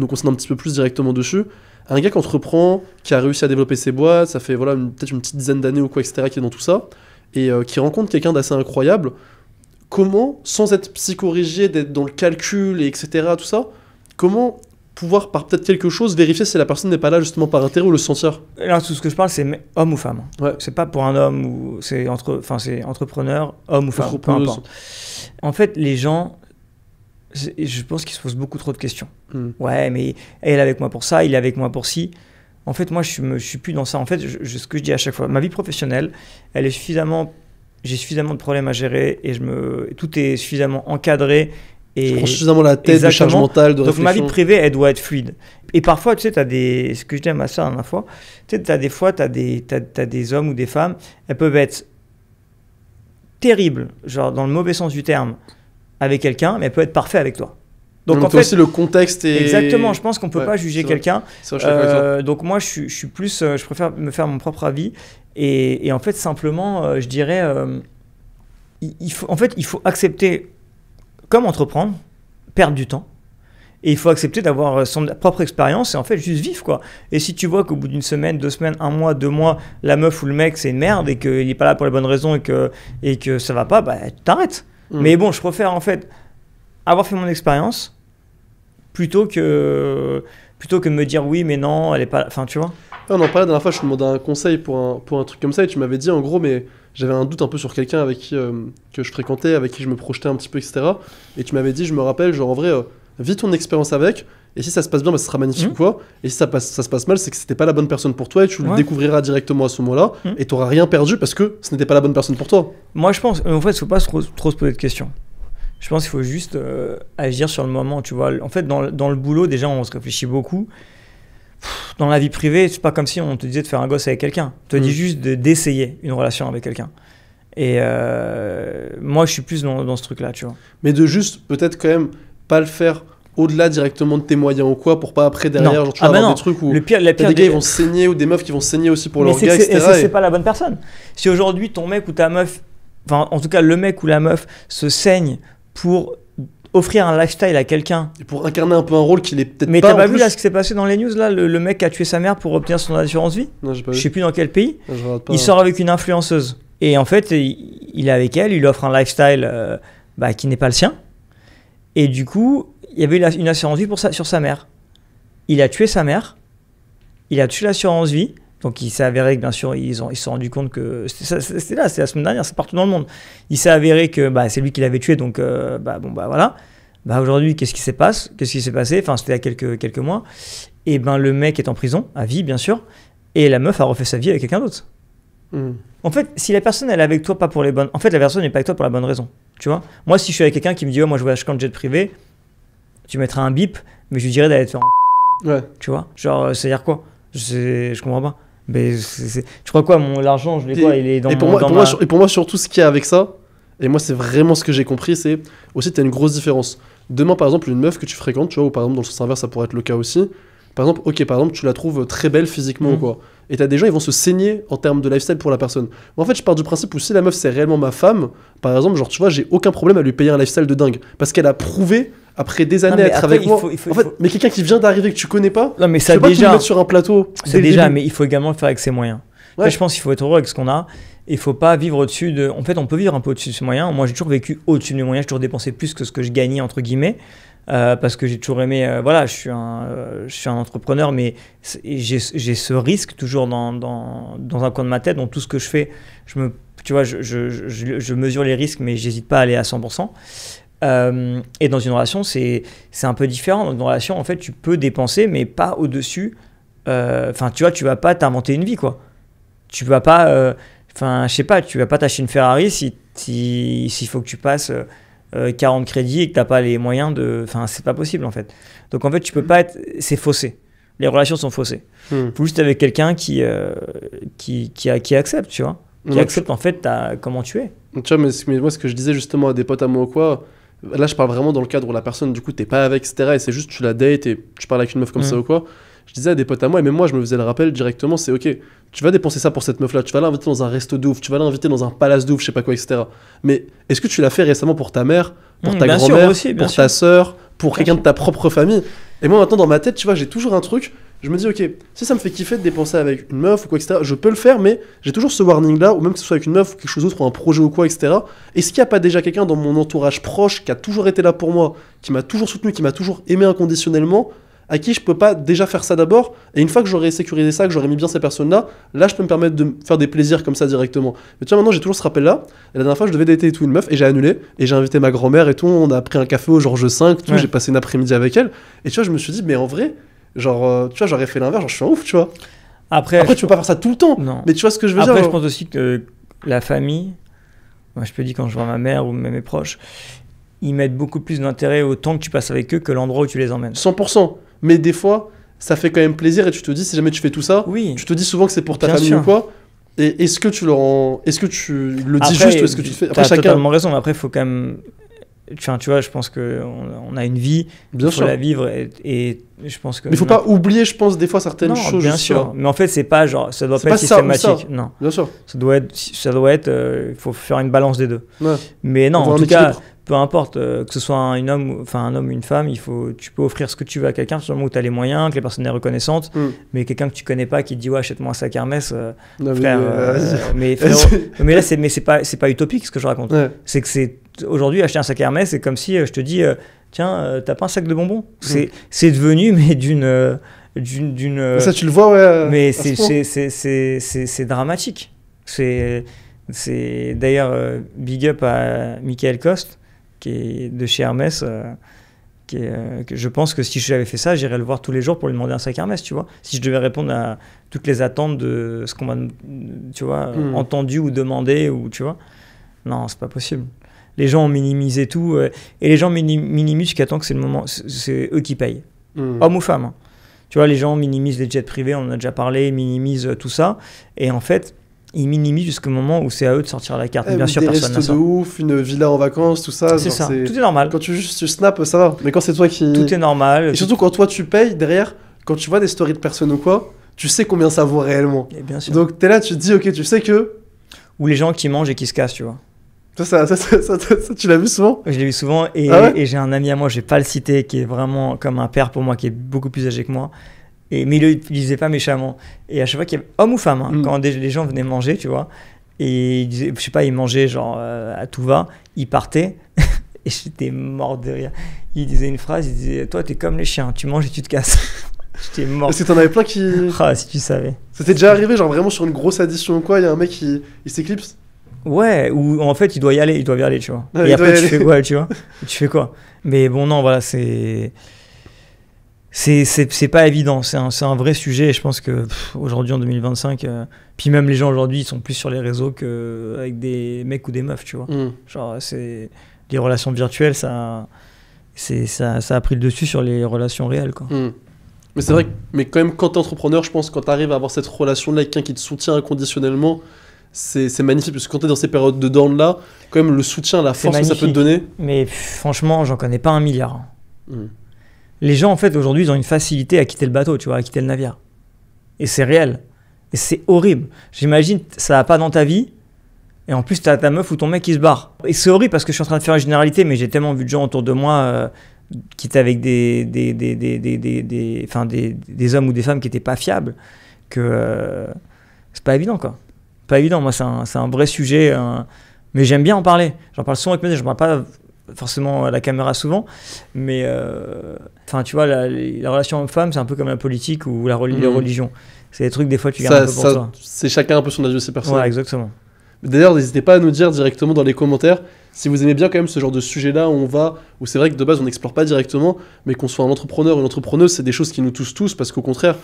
concerne un petit peu plus directement dessus. Un gars qui entreprend, qui a réussi à développer ses boîtes, ça fait voilà, peut-être une petite dizaine d'années ou quoi, etc., qui est dans tout ça, et qui rencontre quelqu'un d'assez incroyable. Comment, sans être psychorigide, d'être dans le calcul, et etc., tout ça, comment pouvoir, par peut-être quelque chose, vérifier si la personne n'est pas là justement par intérêt ou le sentir? Là, tout ce que je parle, c'est homme ou femme. Ouais. C'est pas pour un homme ou c'est entrepreneur, homme ou femme, peu Entrepreneuse. importe. En fait, les gens, je pense qu'ils se posent beaucoup trop de questions. Ouais, mais elle est avec moi pour ça, il est avec moi pour ci. En fait, moi, je suis plus dans ça. En fait, ce que je dis à chaque fois, ma vie professionnelle, j'ai suffisamment de problèmes à gérer et tout est suffisamment encadré. Et Tu prends suffisamment la tête de charge exactement. mentale, de Donc réflexion. ma vie privée, elle doit être fluide. Et parfois, tu sais, ce que je dis à ma soeur la dernière fois, tu sais, t'as des hommes ou des femmes, elles peuvent être terribles, genre dans le mauvais sens du terme, avec quelqu'un, mais elles peuvent être parfaites avec toi. Donc en fait, aussi le contexte est... exactement, je pense qu'on peut Ouais, pas juger c'est vrai. quelqu'un. C'est vrai, je suis d'accord avec toi. Donc moi, je suis plus, je préfère me faire mon propre avis. Et en fait, simplement, je dirais, il faut accepter, comme entreprendre, perdre du temps. Et il faut accepter d'avoir son propre expérience et en fait juste vivre quoi. Et si tu vois qu'au bout d'une semaine, 2 semaines, 1 mois, 2 mois, la meuf ou le mec c'est une merde et qu'il n'est pas là pour les bonnes raisons et que ça va pas, bah t'arrêtes. Mais bon, je préfère en fait avoir fait mon expérience plutôt que de me dire oui mais non, elle est pas... Enfin tu vois. On en parlait la dernière fois, je te demandais un conseil pour un truc comme ça et tu m'avais dit en gros, mais j'avais un doute un peu sur quelqu'un avec qui que je fréquentais, avec qui je me projetais un petit peu, etc. Et tu m'avais dit, je me rappelle, genre en vrai, vis ton expérience avec, et si ça se passe bien, bah, ce sera magnifique ou quoi. Et si ça se passe mal, c'est que c'était pas la bonne personne pour toi et tu le découvriras directement à ce moment-là et t'auras rien perdu parce que ce n'était pas la bonne personne pour toi. Moi je pense, en fait, il faut pas trop se poser de questions. Je pense qu'il faut juste agir sur le moment, tu vois. En fait, dans le boulot, déjà, on se réfléchit beaucoup. Dans la vie privée, c'est pas comme si on te disait de faire un gosse avec quelqu'un. On te dit juste d'essayer une relation avec quelqu'un. Et moi, je suis plus dans ce truc-là, tu vois. Mais de juste, peut-être quand même, pas le faire au-delà directement de tes moyens ou quoi, pour pas après derrière, Non. genre, tu vas avoir des trucs où des gars ils vont se saigner ou des meufs qui vont se saigner aussi pour leur gars, etc. C'est pas la bonne personne. Si aujourd'hui, ton mec ou ta meuf, enfin, en tout cas, le mec ou la meuf se saigne pour offrir un lifestyle à quelqu'un. Et pour incarner un peu un rôle qu'il est peut-être pas. Mais t'as pas en vu plus. là ce qui s'est passé dans les news là, le mec qui a tué sa mère pour obtenir son assurance vie. Non, j'ai pas Je vu. sais plus dans quel pays. Non, je regarde pas. Il sort avec une influenceuse. Et en fait, il est avec elle, il lui offre un lifestyle qui n'est pas le sien. Et du coup, il y avait une assurance vie sur sa mère. Il a tué sa mère. Il a tué l'assurance vie. Donc il s'est avéré que bien sûr, ils se sont rendus compte que... C'était la semaine dernière, c'est partout dans le monde. Il s'est avéré que c'est lui qui l'avait tué, donc voilà. Aujourd'hui, qu'est-ce qui s'est passé? Enfin, c'était il y a quelques mois. Et le mec est en prison, à vie bien sûr. Et la meuf a refait sa vie avec quelqu'un d'autre. En fait, si la personne elle est avec toi pas pour les bonnes... En fait, la personne n'est pas avec toi pour la bonne raison. Tu vois? Moi, si je suis avec quelqu'un qui me dit moi je voyage qu'en jet privé, tu mettras un bip, mais je lui dirais d'aller te faire Ouais. Tu vois? Genre, c'est-à-dire quoi? Je comprends pas. Mais tu crois quoi? L'argent, je l'ai quoi? Il est dans et pour moi, surtout ce qu'il y a avec ça, et moi c'est vraiment ce que j'ai compris, c'est aussi tu as une grosse différence. Demain par exemple, une meuf que tu fréquentes, tu vois, ou par exemple dans le sens inverse ça pourrait être le cas aussi. Par exemple, tu la trouves très belle physiquement ou quoi. Et t'as des gens, ils vont se saigner en termes de lifestyle pour la personne. Mais en fait, je pars du principe où si la meuf c'est réellement ma femme, par exemple, genre tu vois, j'ai aucun problème à lui payer un lifestyle de dingue. Parce qu'elle a prouvé, après des années, être avec moi. Mais quelqu'un qui vient d'arriver que tu connais pas, non, mais tu ça peux pas déjà, te mettre sur un plateau. c'est déjà, mais il faut également le faire avec ses moyens. Ouais. Là, je pense qu'il faut être heureux avec ce qu'on a. il faut pas vivre au-dessus de... En fait, on peut vivre un peu au-dessus de ses moyens. Moi, j'ai toujours vécu au-dessus de mes moyens. J'ai toujours dépensé plus que ce que je gagnais, entre guillemets. Parce que j'ai toujours aimé... voilà, je suis un entrepreneur, mais j'ai ce risque toujours dans un coin de ma tête. Donc, tout ce que je fais, tu vois, je mesure les risques, mais j'hésite pas à aller à 100%. Et dans une relation, c'est un peu différent. Dans une relation, en fait, tu peux dépenser, mais pas au-dessus. Enfin, tu vois, tu vas pas t'inventer une vie, quoi. Tu vas pas... Enfin, je sais pas, tu vas pas t'acheter une Ferrari s'il faut que tu passes 40 crédits et que t'as pas les moyens de... Enfin, c'est pas possible, en fait. Donc, en fait, tu peux pas être... C'est faussé. Les relations sont faussées. Faut juste avec quelqu'un qui accepte, tu vois. Qui accepte, en fait, comment tu es. Tu vois, mais moi, ce que je disais justement à des potes à moi ou quoi... Là, je parle vraiment dans le cadre où la personne, du coup, t'es pas avec, etc. Et c'est juste, tu la dates et tu parles avec une meuf comme ça ou quoi. Je disais à des potes à moi, et même moi, je me faisais le rappel directement, c'est ok, tu vas dépenser ça pour cette meuf-là, tu vas l'inviter dans un resto de ouf, tu vas l'inviter dans un palace de ouf, je sais pas quoi, etc. Mais est-ce que tu l'as fait récemment pour ta mère, pour ta grand-mère, pour ta sœur, pour quelqu'un de ta propre famille? Et moi, maintenant, dans ma tête, tu vois, j'ai toujours un truc, je me dis, ok, si ça me fait kiffer de dépenser avec une meuf ou quoi, etc., je peux le faire, mais j'ai toujours ce warning-là, ou même que ce soit avec une meuf ou quelque chose d'autre, ou un projet ou quoi, etc. Est-ce qu'il n'y a pas déjà quelqu'un dans mon entourage proche qui a toujours été là pour moi, qui m'a toujours soutenu, qui m'a toujours aimé inconditionnellement, à qui je peux pas déjà faire ça d'abord, et une fois que j'aurai sécurisé ça, que j'aurai mis bien ces personnes-là, là je peux me permettre de faire des plaisirs comme ça directement. Mais tu vois, maintenant j'ai toujours ce rappel-là, et la dernière fois je devais dater et tout une meuf, et j'ai annulé, et j'ai invité ma grand-mère et tout, on a pris un café au Georges V, tout, j'ai passé une après-midi avec elle, et tu vois, je me suis dit, mais en vrai, genre, tu vois, j'aurais fait l'inverse, genre je suis un ouf, tu vois. Après tu peux pas faire ça tout le temps, non. Mais tu vois ce que je veux dire. Après, je pense aussi que la famille, moi je peux dire quand je vois ma mère ou même mes proches, ils mettent beaucoup plus d'intérêt au temps que tu passes avec eux que l'endroit où tu les emmènes. 100%. Mais des fois, ça fait quand même plaisir et tu te dis, si jamais tu fais tout ça, tu te dis souvent que c'est pour ta famille ou quoi. Et est-ce que tu le dis juste ou est-ce que tu te fais... Après, t'as totalement raison, mais après, il faut quand même... Enfin, tu vois, je pense qu'on a une vie, il faut la vivre et je pense que... Mais il faut pas oublier, je pense, des fois certaines choses. Bien sûr, mais en fait, c'est pas genre, ça doit pas être systématique. Non. Bien sûr. Ça doit être, il faut faire une balance des deux. Ouais. Mais non, en tout cas, peu importe, que ce soit un homme ou une femme, tu peux offrir ce que tu veux à quelqu'un, du moment où tu as les moyens, que la personne est reconnaissante, mais quelqu'un que tu connais pas qui te dit ouais, achète-moi ça kermesse, frère, mais là c'est pas utopique ce que je raconte. Ouais. C'est que aujourd'hui acheter un sac Hermès, c'est comme si je te dis tiens, t'as pas un sac de bonbons. C'est devenu mais d'une ça tu le vois, ouais. Mais c'est dramatique. C'est d'ailleurs big up à Michael Coste qui est de chez Hermès, que je pense que si j'avais fait ça, j'irais le voir tous les jours pour lui demander un sac Hermès, tu vois. Si je devais répondre à toutes les attentes de ce qu'on m'a, tu vois, entendu ou demandé, ou tu vois. Non, c'est pas possible. Les gens ont minimisé tout, et les gens minimisent jusqu'à temps que c'est le moment, c'est eux qui payent, hommes ou femmes. Hein. Tu vois, les gens minimisent les jets privés, on en a déjà parlé, ils minimisent tout ça, et en fait, ils minimisent jusqu'au moment où c'est à eux de sortir la carte. Bien sûr, personne n'a ça. Des restos de ouf, une villa en vacances, tout ça. C'est ça, tout est normal. Quand tu snaps, ça va. Mais quand c'est toi qui... Tout est normal. Et surtout quand toi tu payes, derrière, quand tu vois des stories de personnes ou quoi, tu sais combien ça vaut réellement. Et bien sûr. Donc t'es là, tu te dis, ok, tu sais que... Ou les gens qui mangent et qui se cassent, tu vois. Ça, tu l'as vu souvent? Je l'ai vu souvent, et j'ai un ami à moi, je vais pas le citer, qui est vraiment comme un père pour moi, qui est beaucoup plus âgé que moi. Mais il le disait pas méchamment. Et à chaque fois qu'il y avait homme ou femme, quand les gens venaient manger, tu vois, et il disait, je sais pas, il mangeait genre à tout va, il partait, et j'étais mort de rire. Il disait une phrase, il disait, toi t'es comme les chiens, tu manges et tu te casses. J'étais mort. Parce que t'en avais plein qui... Ah, si tu savais. C'était déjà arrivé, genre vraiment sur une grosse addition ou quoi, il y a un mec il s'éclipse. Ouais, ou en fait il doit y aller, tu vois. Et après tu fais quoi, tu vois. Tu fais quoi. Mais bon, non, voilà, c'est pas évident, c'est un vrai sujet, et je pense que aujourd'hui en 2025, puis même les gens aujourd'hui ils sont plus sur les réseaux qu'avec des mecs ou des meufs, tu vois. Genre c'est les relations virtuelles, ça a pris le dessus sur les relations réelles, quoi. Mais c'est vrai que, mais quand même quand t'es entrepreneur, je pense que quand t'arrives à avoir cette relation-là avec quelqu'un qui te soutient inconditionnellement, c'est magnifique, parce que quand t'es dans ces périodes de down là, quand même le soutien, la force que ça peut te donner. Mais franchement, j'en connais pas un milliard. Les gens, en fait, aujourd'hui, ils ont une facilité à quitter le bateau, tu vois, à quitter le navire. Et c'est réel. Et c'est horrible. J'imagine, ça va pas dans ta vie, et en plus, t'as ta meuf ou ton mec qui se barre. Et c'est horrible parce que je suis en train de faire une généralité, mais j'ai tellement vu de gens autour de moi qui étaient avec des hommes ou des femmes qui étaient pas fiables, que c'est pas évident, quoi. Pas évident, moi c'est un vrai sujet, mais j'aime bien en parler. J'en parle souvent avec mes amis, je ne parle pas forcément à la caméra souvent, mais tu vois, la relation homme-femme, c'est un peu comme la politique ou les religions. C'est des trucs, des fois, tu gardes un peu pour toi. C'est chacun un peu son avis aussi personnel. Ouais, exactement. D'ailleurs, n'hésitez pas à nous dire directement dans les commentaires si vous aimez bien quand même ce genre de sujet-là où c'est vrai que de base on n'explore pas directement, mais qu'on soit un entrepreneur ou une entrepreneuse, c'est des choses qui nous touchent tous, parce qu'au contraire,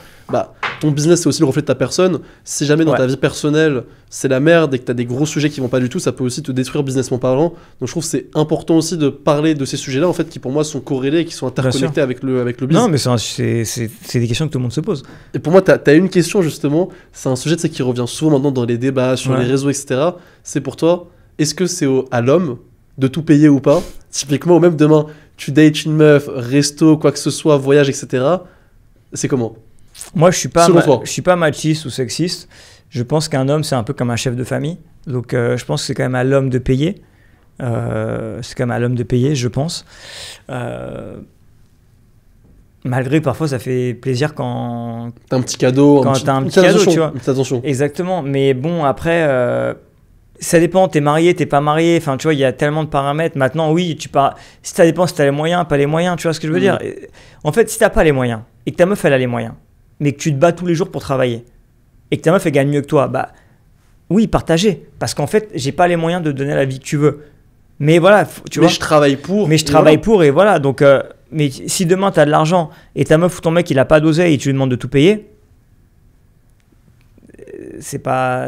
ton business c'est aussi le reflet de ta personne. Si jamais dans ta vie personnelle c'est la merde et que tu as des gros sujets qui vont pas du tout, ça peut aussi te détruire businessment parlant. Donc je trouve que c'est important aussi de parler de ces sujets-là en fait, qui pour moi sont corrélés et qui sont interconnectés avec le business. Non, mais c'est des questions que tout le monde se pose. Et pour moi, tu as une question justement, c'est un sujet qui revient souvent maintenant dans les débats, sur les réseaux, etc. C'est pour toi, est-ce que c'est à l'homme de tout payer ou pas? Typiquement, ou même demain, tu dates une meuf, resto, quoi que ce soit, voyage, etc. C'est comment? Moi, je suis pas machiste ou sexiste. Je pense qu'un homme, c'est un peu comme un chef de famille. Donc, je pense que c'est quand même à l'homme de payer. C'est quand même à l'homme de payer, je pense. Malgré que parfois, ça fait plaisir quand... T'as un petit cadeau. Quand t'as un petit cadeau, tu vois. Attention. Exactement. Mais bon, après... ça dépend, t'es marié, t'es pas marié, enfin tu vois, il y a tellement de paramètres. Maintenant, oui, ça dépend si t'as les moyens, pas les moyens, tu vois ce que je veux dire. En fait, si t'as pas les moyens, et que ta meuf elle a les moyens, mais que tu te bats tous les jours pour travailler, et que ta meuf elle gagne mieux que toi, oui, partagez. Parce qu'en fait, j'ai pas les moyens de donner la vie que tu veux. Mais voilà, tu vois. Mais je travaille pour. Et voilà. Donc, mais si demain t'as de l'argent, et ta meuf ou ton mec il a pas d'oseille et tu lui demandes de tout payer, c'est pas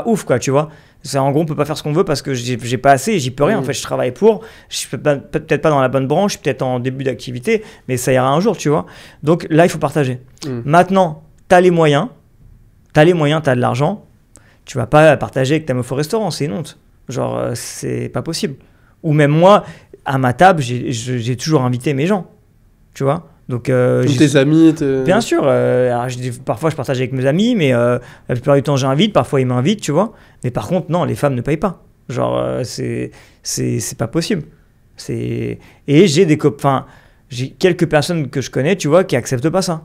ouf, quoi, tu vois. En gros, on peut pas faire ce qu'on veut parce que j'ai pas assez et j'y peux rien. En fait, je travaille pour. Je suis peut-être pas dans la bonne branche, peut-être en début d'activité, mais ça ira un jour, tu vois. Donc là, il faut partager. Maintenant, t'as les moyens, t'as de l'argent. Tu vas pas partager avec ta meuf au restaurant, c'est une honte. Genre, c'est pas possible. Ou même moi, à ma table, j'ai toujours invité mes gens, tu vois. Donc, tes amis Bien sûr. Alors parfois, je partage avec mes amis, mais la plupart du temps, j'invite. Parfois, ils m'invitent, tu vois. Mais par contre, non, les femmes ne payent pas. Genre, c'est pas possible. Et j'ai j'ai quelques personnes que je connais, tu vois, qui acceptent pas ça.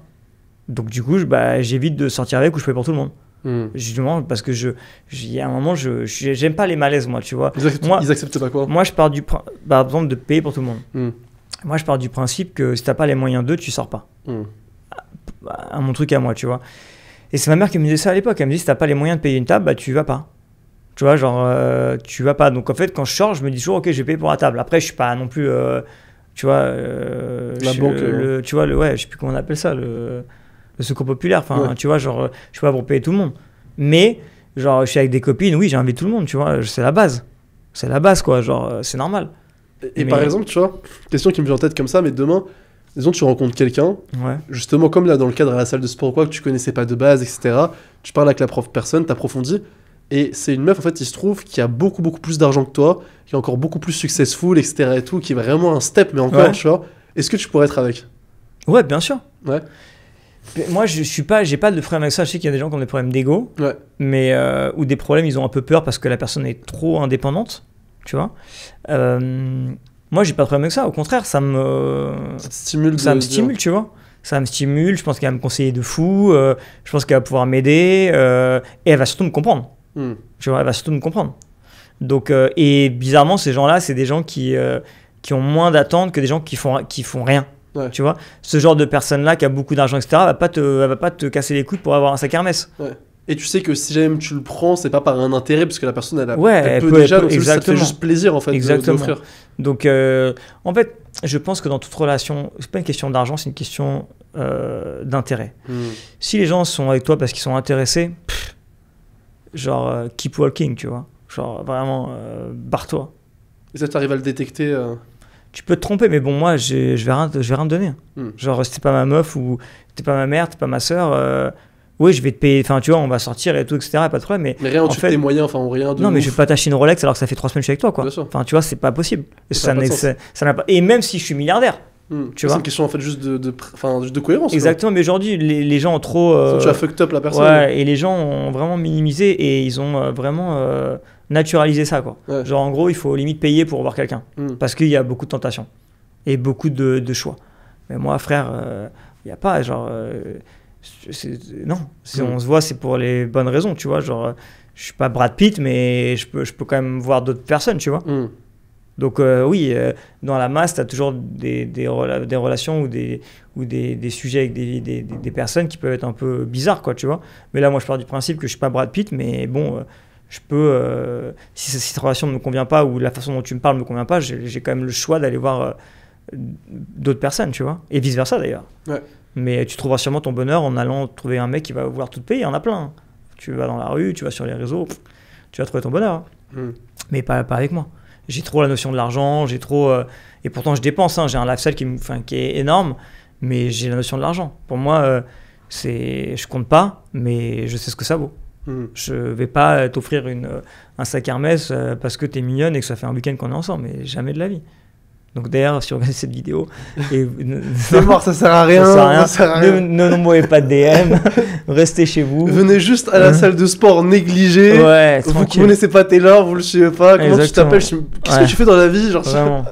Donc, du coup, j'évite de sortir avec ou je paye pour tout le monde. Justement, parce que il y a un moment, j'aime pas les malaises, moi, tu vois. Ils acceptent pas quoi? Moi, je pars par exemple, de payer pour tout le monde. Moi, je pars du principe que si t'as pas les moyens d'eux, tu sors pas. À mon truc à moi, tu vois. Et c'est ma mère qui me disait ça à l'époque. Elle me dit, si t'as pas les moyens de payer une table, tu vas pas. Tu vois, genre, tu vas pas. Donc, en fait, quand je sors, je me dis toujours, ok, je vais payer pour la table. Après, je suis pas non plus, tu vois, la banque. Tu vois, je sais plus comment on appelle ça, le secours populaire. Enfin, tu vois, genre, je suis pas pour payer tout le monde. Mais, genre, je suis avec des copines, oui, j'invite tout le monde, tu vois. C'est la base. C'est la base, quoi. Genre, c'est normal. Et par exemple, tu vois, question qui me vient en tête comme ça, mais demain, disons tu rencontres quelqu'un, justement comme là dans le cadre à la salle de sport quoi, que tu connaissais pas de base, etc. Tu parles avec la personne, t'approfondis, et c'est une meuf en fait, il se trouve, qui a beaucoup plus d'argent que toi, qui est encore beaucoup plus successful, etc. et tout, qui est vraiment un step, mais encore, tu vois. Est-ce que tu pourrais être avec? Ouais, bien sûr. Ouais. Moi, j'ai pas de problème avec ça. Je sais qu'il y a des gens qui ont des problèmes d'ego, mais ou des problèmes, ils ont un peu peur parce que la personne est trop indépendante. Tu vois, moi j'ai pas de problème avec ça, au contraire ça me stimule, tu vois, ça me stimule, je pense qu'elle va me conseiller de fou, je pense qu'elle va pouvoir m'aider et elle va surtout me comprendre, tu vois, elle va surtout me comprendre. Donc et bizarrement ces gens là c'est des gens qui ont moins d'attentes que des gens qui font rien. Tu vois, ce genre de personne là qui a beaucoup d'argent, etc., elle va pas te casser les couilles pour avoir un sac Hermès. Et tu sais que si jamais tu le prends, c'est pas par un intérêt, parce que la personne, elle peut déjà, donc ça te fait juste plaisir, en fait, d'offrir. Donc, en fait, je pense que dans toute relation, c'est pas une question d'argent, c'est une question d'intérêt. Si les gens sont avec toi parce qu'ils sont intéressés, genre, keep walking, tu vois. Genre, vraiment, barre-toi. Et ça, t'arrives à le détecter Tu peux te tromper, mais bon, moi, je vais rien te donner. Genre, si t'es pas ma meuf, ou t'es pas ma mère, t'es pas ma sœur... oui, je vais te payer, enfin tu vois, on va sortir et tout, etc. Pas de problème. Mais rien en dessous de tes moyens, enfin rien de. Non, mais je vais pas t'acheter une Rolex alors que ça fait 3 semaines que je suis avec toi, quoi. Enfin, tu vois, c'est pas possible. Ça n'a pas. Et même si je suis milliardaire, tu vois. C'est une question en fait juste de cohérence. Exactement, mais aujourd'hui, les gens ont trop. Tu as fucked up la personne. Ouais, et les gens ont vraiment minimisé et ils ont vraiment naturalisé ça, quoi. Genre, en gros, il faut limite payer pour voir quelqu'un. Parce qu'il y a beaucoup de tentations et beaucoup de choix. Mais moi, frère, il n'y a pas, genre. Non, si on se voit, c'est pour les bonnes raisons, tu vois. Genre, je suis pas Brad Pitt, mais je peux quand même voir d'autres personnes, tu vois. Donc oui, dans la masse, tu as toujours des relations ou des sujets avec des personnes qui peuvent être un peu bizarres, quoi, tu vois. Mais là, moi, je pars du principe que je suis pas Brad Pitt, mais bon, je peux, si cette relation ne me convient pas ou la façon dont tu me parles ne me convient pas, j'ai quand même le choix d'aller voir d'autres personnes, tu vois. Et vice-versa, d'ailleurs. Ouais. Mais tu trouveras sûrement ton bonheur en allant trouver un mec qui va vouloir tout te payer, il y en a plein. Hein. Tu vas dans la rue, tu vas sur les réseaux, tu vas trouver ton bonheur. Hein. Mais pas avec moi. J'ai trop la notion de l'argent, j'ai trop... et pourtant, je dépense, hein. J'ai un lifestyle qui est énorme, mais j'ai la notion de l'argent. Pour moi, je compte pas, mais je sais ce que ça vaut. Je vais pas t'offrir un sac Hermès parce que tu es mignonne et que ça fait un week-end qu'on est ensemble, mais jamais de la vie. Donc d'ailleurs, si vous regardez cette vidéo... c'est mort, ça sert à rien. Ça sert à rien. Ne m'envoyez pas de DM. Restez chez vous. Venez juste à la salle de sport négligée. Ouais, vous connaissez pas Taylor, vous le suivez pas. Comment tu t'appelles? Qu'est-ce que tu fais dans la vie? Genre, vraiment.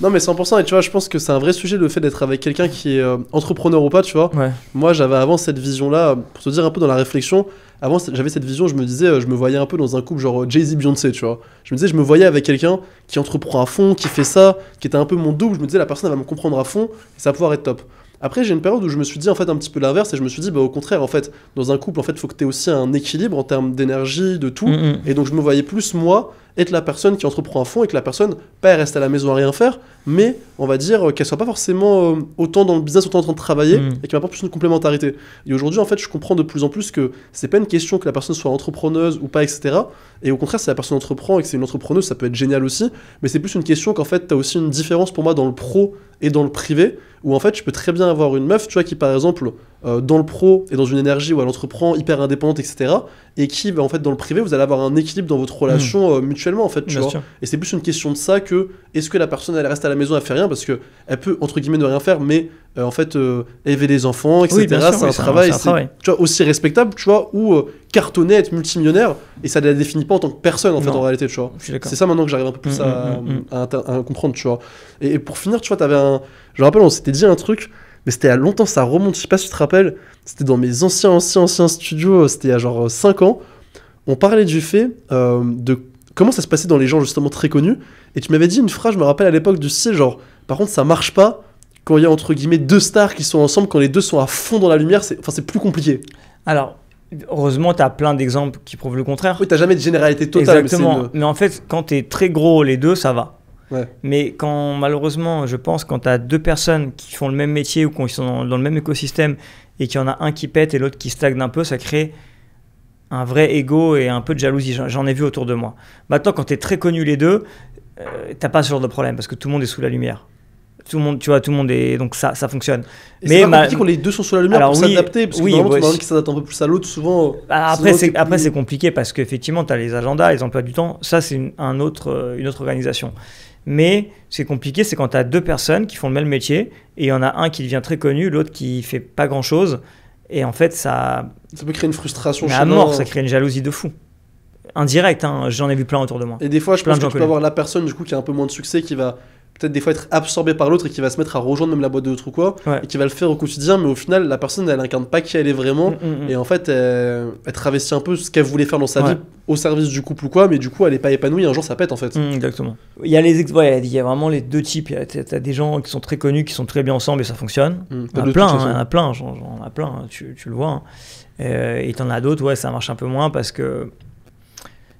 Non mais 100%, et tu vois, je pense que c'est un vrai sujet le fait d'être avec quelqu'un qui est entrepreneur ou pas, tu vois. Ouais. Moi j'avais avant cette vision-là, pour te dire un peu dans la réflexion, avant j'avais cette vision, je me disais, je me voyais un peu dans un couple genre Jay-Z, Beyoncé, tu vois. Je me disais, je me voyais avec quelqu'un qui entreprend à fond, qui fait ça, qui était un peu mon double, je me disais la personne elle va me comprendre à fond, et ça va pouvoir être top. Après j'ai une période où je me suis dit en fait un petit peu l'inverse, et je me suis dit bah au contraire en fait, dans un couple en fait il faut que tu aies aussi un équilibre en termes d'énergie, de tout, et donc je me voyais plus moi être la personne qui entreprend à fond et que la personne, pas elle reste à la maison à rien faire, mais on va dire qu'elle soit pas forcément autant dans le business, autant en train de travailler, et qui m'apporte plus une complémentarité. Et aujourd'hui, en fait, je comprends de plus en plus que c'est pas une question que la personne soit entrepreneuse ou pas, etc. Et au contraire, si la personne entreprend et que c'est une entrepreneuse, ça peut être génial aussi, mais c'est plus une question qu'en fait, t'as aussi une différence pour moi dans le pro et dans le privé, où en fait, je peux très bien avoir une meuf, tu vois, qui par exemple, dans le pro et dans une énergie où elle entreprend, hyper indépendante, etc., et qui, en fait, dans le privé, vous allez avoir un équilibre dans votre relation mutuellement, en fait, tu vois. Et c'est plus une question de ça que est-ce que la personne, elle reste à la maison, elle fait rien, parce que elle peut, entre guillemets, ne rien faire, mais en fait, élever des enfants, etc., oui, sûr, c'est un travail, tu vois, aussi respectable, tu vois, ou cartonner, être multimillionnaire, et ça ne la définit pas en tant que personne, en fait, en réalité, tu vois. C'est ça maintenant que j'arrive un peu plus à comprendre, tu vois. Et pour finir, tu vois, je me rappelle, on s'était dit un truc, mais c'était il y a longtemps, ça remonte, je sais pas si tu te rappelles, c'était dans mes anciens studios, c'était il y a genre 5 ans, on parlait du fait de comment ça se passait dans les gens justement très connus, et tu m'avais dit une phrase, je me rappelle à l'époque du style, genre, par contre ça marche pas quand il y a entre guillemets deux stars qui sont ensemble, quand les deux sont à fond dans la lumière, c'est plus compliqué. Alors, heureusement, tu as plein d'exemples qui prouvent le contraire. Oui, t'as jamais de généralité totale. Exactement, mais en fait, quand tu es très gros les deux, ça va. Ouais. Mais quand, malheureusement, je pense, quand tu as deux personnes qui font le même métier ou qui sont dans le même écosystème et qu'il y en a un qui pète et l'autre qui stagne un peu, ça crée un vrai ego et un peu de jalousie. J'en ai vu autour de moi. Maintenant, quand tu es très connu les deux, t'as pas ce genre de problème parce que tout le monde est sous la lumière. Tout le monde, tu vois, tout le monde est... Donc ça fonctionne. Et mais c'est pas compliqué quand les deux sont sous la lumière pour s'adapter, parce que normalement, tu vois un qui s'adapte un peu plus à l'autre, souvent... Après, c'est compliqué parce qu'effectivement, tu as les agendas, les emplois du temps. Ça, c'est une autre organisation. Mais c'est compliqué, c'est quand tu as deux personnes qui font le même métier et il y en a un qui devient très connu, l'autre qui fait pas grand-chose. Et en fait, ça peut créer une frustration. À mort, ça crée une jalousie de fou. Indirect, hein, j'en ai vu plein autour de moi. Et des fois, je pense que tu peux avoir la personne du coup qui a un peu moins de succès, qui va peut-être des fois être absorbé par l'autre et qui va se mettre à rejoindre même la boîte de l'autre ou quoi, et qui va le faire au quotidien, mais au final la personne elle incarne pas qui elle est vraiment, et en fait elle travestit un peu ce qu'elle voulait faire dans sa vie au service du couple ou quoi, mais du coup elle est pas épanouie, un jour ça pète en fait. Exactement. Il y a il y a vraiment les deux types, t'as des gens qui sont très connus, qui sont très bien ensemble et ça fonctionne, il y en a plein, tu le vois, hein. Et t'en as d'autres, ça marche un peu moins parce que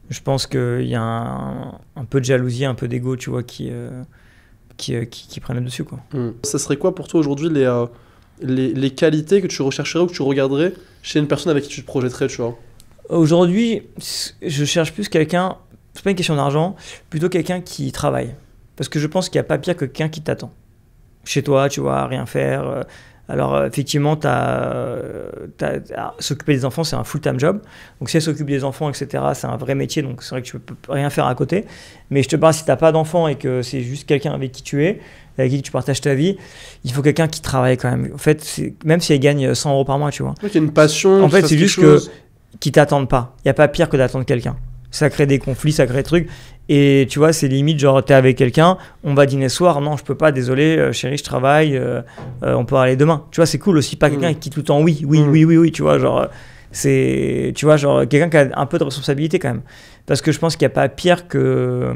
je pense qu'il y a un peu de jalousie, un peu d'ego, tu vois, qui prennent le dessus, quoi. Ça serait quoi pour toi aujourd'hui les qualités que tu rechercherais ou que tu regarderais chez une personne avec qui tu te projetterais, tu vois? Aujourd'hui, je cherche plus quelqu'un, c'est pas une question d'argent, plutôt quelqu'un qui travaille. Parce que je pense qu'il n'y a pas pire que quelqu'un qui t'attend. Chez toi, tu vois, rien faire. Alors, effectivement, s'occuper des enfants, c'est un full-time job. Donc, si elle s'occupe des enfants, etc., c'est un vrai métier. Donc, c'est vrai que tu peux rien faire à côté. Mais je te parle, si tu n'as pas d'enfant et que c'est juste quelqu'un avec qui tu es, avec qui tu partages ta vie, il faut quelqu'un qui travaille quand même. En fait, même si elle gagne 100 € par mois, tu vois. Il y a une passion. En fait, c'est juste qu'ils ne t'attendent pas. Il n'y a pas pire que d'attendre quelqu'un. Ça crée des conflits, ça crée des trucs. Et tu vois, c'est limite genre, t'es avec quelqu'un, on va dîner ce soir, non, je peux pas, désolé, chérie, je travaille, on peut aller demain. Tu vois, c'est cool aussi, pas quelqu'un qui tout le temps oui, tu vois, genre, C'est, tu vois, genre quelqu'un qui a un peu de responsabilité quand même. Parce que je pense qu'il n'y a pas pire que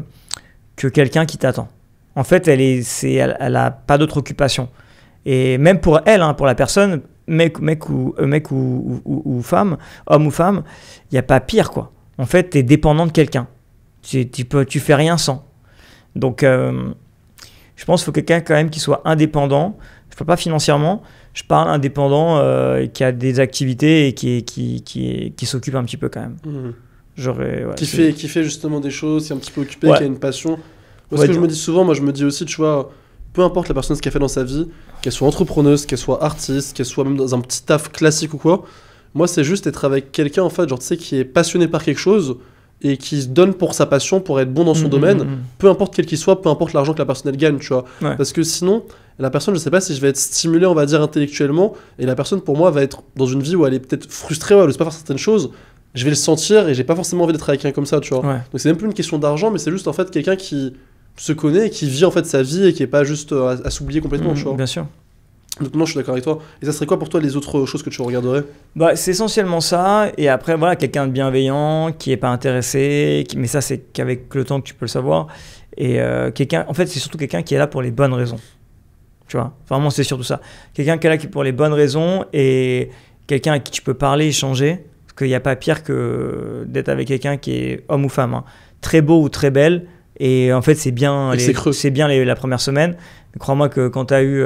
quelqu'un qui t'attend. En fait, elle a pas d'autre occupation. Et même pour elle, hein, pour la personne, mec ou femme, homme ou femme, il n'y a pas pire, quoi. En fait, tu es dépendant de quelqu'un. Tu fais rien sans. Donc, je pense qu'il faut quelqu'un quand même qui soit indépendant. Je ne parle pas financièrement, je parle indépendant, qui a des activités et qui s'occupe un petit peu quand même. Qui fait justement des choses, qui est un petit peu occupé, qui a une passion. Moi, ce que je me dis souvent, moi je me dis aussi, tu vois, peu importe la personne ce qu'elle fait dans sa vie, qu'elle soit entrepreneuse, qu'elle soit artiste, qu'elle soit même dans un petit taf classique ou quoi, moi c'est juste être avec quelqu'un en fait, genre tu sais, qui est passionné par quelque chose et qui se donne pour sa passion, pour être bon dans son domaine, peu importe quel qu'il soit, peu importe l'argent que la personne elle gagne, tu vois. Parce que sinon, la personne, je sais pas si je vais être stimulé, on va dire, intellectuellement, et la personne pour moi va être dans une vie où elle est peut-être frustrée, ou elle ne pas faire certaines choses, je vais le sentir et j'ai pas forcément envie d'être avec quelqu'un comme ça, tu vois. Donc c'est même plus une question d'argent, mais c'est juste en fait quelqu'un qui se connaît et qui vit en fait sa vie et qui est pas juste à s'oublier complètement, tu vois. Bien sûr. Donc non, je suis d'accord avec toi. Et ça serait quoi pour toi les autres choses que tu regarderais ? Bah, c'est essentiellement ça. Et après, voilà, quelqu'un de bienveillant, qui est pas intéressé, mais ça c'est qu'avec le temps que tu peux le savoir. Et quelqu'un, en fait, c'est surtout quelqu'un qui est là pour les bonnes raisons. Tu vois, vraiment c'est surtout ça. Quelqu'un qui est là pour les bonnes raisons et quelqu'un à qui tu peux parler, échanger. Parce qu'il n'y a pas pire que d'être avec quelqu'un qui est homme ou femme, hein. Très beau ou très belle. Et en fait, c'est bien, la première semaine. Mais crois-moi que quand tu as eu...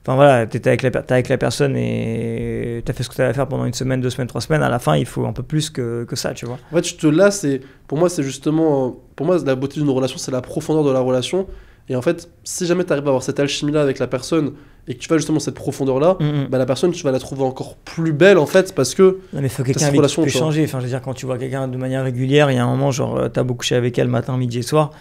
Enfin voilà, t'es avec la personne et t'as fait ce que t'avais à faire pendant 1 semaine, 2 semaines, 3 semaines. À la fin, il faut un peu plus que ça, tu vois. En fait, pour moi, c'est justement... Pour moi, la beauté d'une relation, c'est la profondeur de la relation. Et en fait, si jamais tu arrives à avoir cette alchimie-là avec la personne et que tu vas justement cette profondeur-là, bah la personne, tu vas la trouver encore plus belle, en fait, parce que... Non, mais il faut quelqu'un avec qui tu peux échanger. Enfin, je veux dire, quand tu vois quelqu'un de manière régulière, il y a un moment, genre, t'as beau coucher avec elle matin, midi et soir,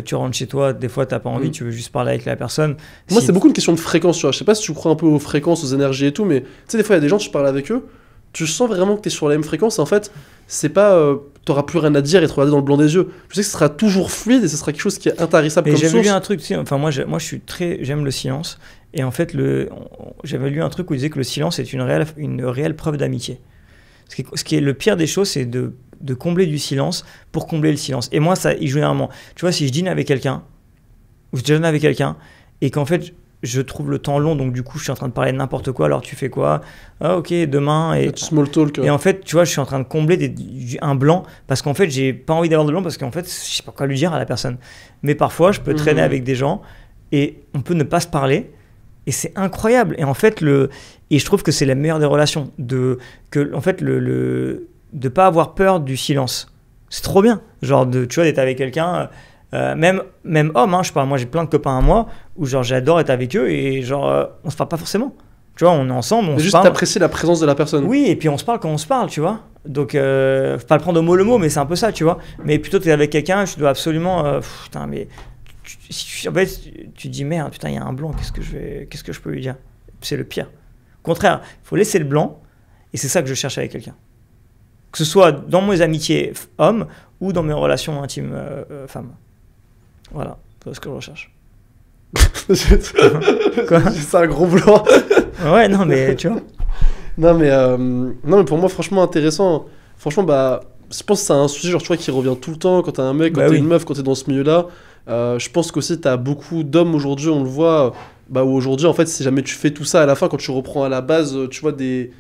tu rentres chez toi, des fois, t'as pas envie, tu veux juste parler avec la personne. Moi, c'est beaucoup une question de fréquence, tu vois. Je sais pas si tu crois un peu aux fréquences, aux énergies et tout, mais tu sais, des fois, il y a des gens, tu parles avec eux, tu sens vraiment que t'es sur la même fréquence, et en fait, c'est pas... t'auras plus rien à dire et te regarder dans le blanc des yeux. Je sais que ce sera toujours fluide et ce sera quelque chose qui est intarissable comme source. J'avais lu un truc, tu sais, enfin moi j'aime le silence, et en fait j'avais lu un truc où il disait que le silence est une réelle preuve d'amitié. Ce qui est le pire des choses, c'est de combler du silence pour combler le silence. Et moi ça, il joue énormément. Tu vois, si je dîne avec quelqu'un, ou je déjeune avec quelqu'un, et qu'en fait je trouve le temps long, donc du coup je suis en train de parler de n'importe quoi, alors tu fais quoi ? Ah ok, demain, et small talk. Et en fait, tu vois, je suis en train de combler un blanc, parce qu'en fait, j'ai pas envie d'avoir de blanc, parce qu'en fait, je sais pas quoi lui dire à la personne. Mais parfois, je peux traîner avec des gens, et on peut ne pas se parler, et c'est incroyable. Et en fait, et je trouve que c'est la meilleure des relations, de pas avoir peur du silence. C'est trop bien, genre, tu vois, d'être avec quelqu'un... même homme, hein, je parle, moi j'ai plein de copains à moi où genre j'adore être avec eux et genre on se parle pas forcément, tu vois, on est ensemble, on se juste parle. T'apprécies la présence de la personne. Oui, et puis on se parle quand on se parle, tu vois, donc faut pas le prendre au mot le mot, mais c'est un peu ça, tu vois, mais plutôt t'es avec quelqu'un, tu dois absolument putain, mais en fait tu te dis merde, putain, il y a un blanc, qu'est-ce que je peux lui dire, c'est le pire. Au contraire, il faut laisser le blanc, et c'est ça que je cherche avec quelqu'un, que ce soit dans mes amitiés hommes ou dans mes relations intimes femmes. Voilà, c'est ce que je recherche. Quoi ? C'est un gros blanc. Ouais, non, mais tu vois. Non, mais pour moi, franchement, intéressant. Franchement, bah, je pense que c'est un sujet, genre, tu vois, qui revient tout le temps quand t'es un mec, quand t'es une meuf, quand t'es dans ce milieu-là. Je pense qu'aussi, t'as beaucoup d'hommes aujourd'hui, on le voit, où aujourd'hui, en fait, si jamais tu fais tout ça à la fin, quand tu reprends à la base, tu vois, des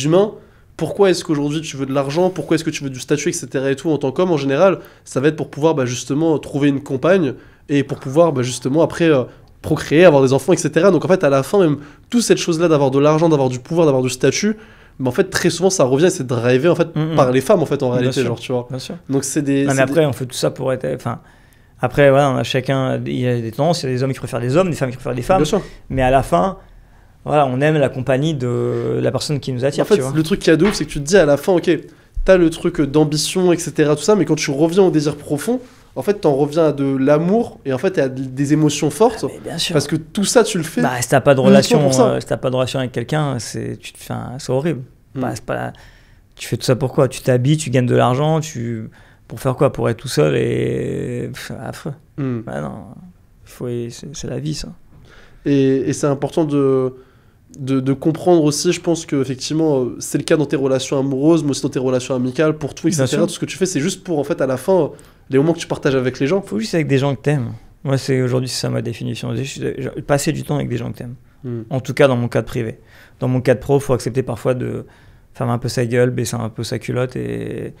humains. Pourquoi est-ce qu'aujourd'hui tu veux de l'argent ? Pourquoi est-ce que tu veux du statut, etc. et tout en tant qu'homme en général ? Ça va être pour pouvoir justement trouver une compagne et pour pouvoir justement après procréer, avoir des enfants, etc. Donc en fait à la fin même, toute cette chose-là d'avoir de l'argent, d'avoir du pouvoir, d'avoir du statut, mais en fait très souvent ça revient et c'est drivé en fait par les femmes en fait en réalité, genre tu vois. Bien sûr. Donc c'est des... Non mais après on fait tout ça pour être... Enfin, après voilà, on a chacun... Il y a des tendances, il y a des hommes qui préfèrent des hommes, des femmes qui préfèrent des femmes. Bien sûr. Mais à la fin... Voilà, on aime la compagnie de la personne qui nous attire. En fait, tu vois. le truc qui est de ouf, c'est que tu te dis à la fin, ok, t'as le truc d'ambition, etc., tout ça, mais quand tu reviens au désir profond, en fait, t'en reviens à de l'amour et en fait, à des émotions fortes. Bien sûr. Parce que tout ça, tu le fais. Bah, si t'as pas de relation, avec quelqu'un, c'est horrible. Tu fais tout ça pour quoi ? Tu t'habilles, tu gagnes de l'argent, pour faire quoi ? Pour être tout seul et affreux. Bah non, c'est la vie ça. Et c'est important de comprendre aussi, je pense qu'effectivement, c'est le cas dans tes relations amoureuses, mais aussi dans tes relations amicales, pour tout, etc. Tout ce que tu fais, c'est juste pour, en fait, à la fin, les moments que tu partages avec les gens. Faut juste avec des gens que t'aimes. Moi, aujourd'hui, c'est ça ma définition. Passer du temps avec des gens que t'aimes. En tout cas, dans mon cadre privé. Dans mon cadre pro, faut accepter parfois de fermer un peu sa gueule, baisser un peu sa culotte et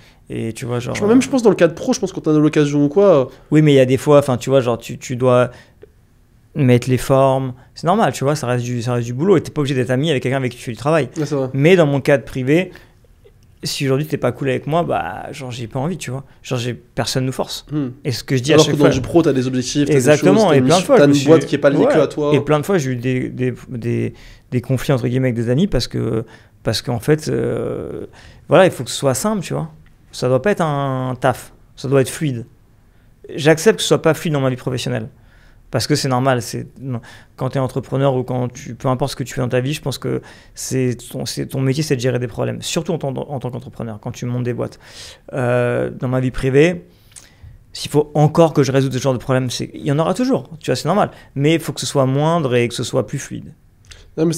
tu vois, genre... Même, je pense, dans le cadre pro, je pense, quand t'as de l'occasion ou quoi... Oui, mais il y a des fois, enfin, tu vois, genre, tu dois mettre les formes. C'est normal, tu vois, ça reste du boulot. Et t'es pas obligé d'être ami avec quelqu'un avec qui tu fais du travail. Ouais, c'est vrai. Mais dans mon cadre privé, si aujourd'hui t'es pas cool avec moi, bah, genre, j'ai pas envie, tu vois. Genre, personne nous force. Et ce que je dis alors à chaque que fois... dans du pro, t'as des objectifs, exactement, t'as des choses, et plein de fois, t'as une boîte qui est pas liée que à toi. Et plein de fois, j'ai eu des conflits, entre guillemets, avec des amis parce qu'en fait, voilà, il faut que ce soit simple, tu vois. Ça doit pas être un taf, ça doit être fluide. J'accepte que ce soit pas fluide dans ma vie professionnelle. Parce que c'est normal, quand tu es entrepreneur ou peu importe ce que tu fais dans ta vie, je pense que ton métier, c'est de gérer des problèmes, surtout en tant qu'entrepreneur, quand tu montes des boîtes. Dans ma vie privée, s'il faut encore que je résoudre ce genre de problème, il y en aura toujours, tu vois, c'est normal. Mais il faut que ce soit moindre et que ce soit plus fluide. Non, mais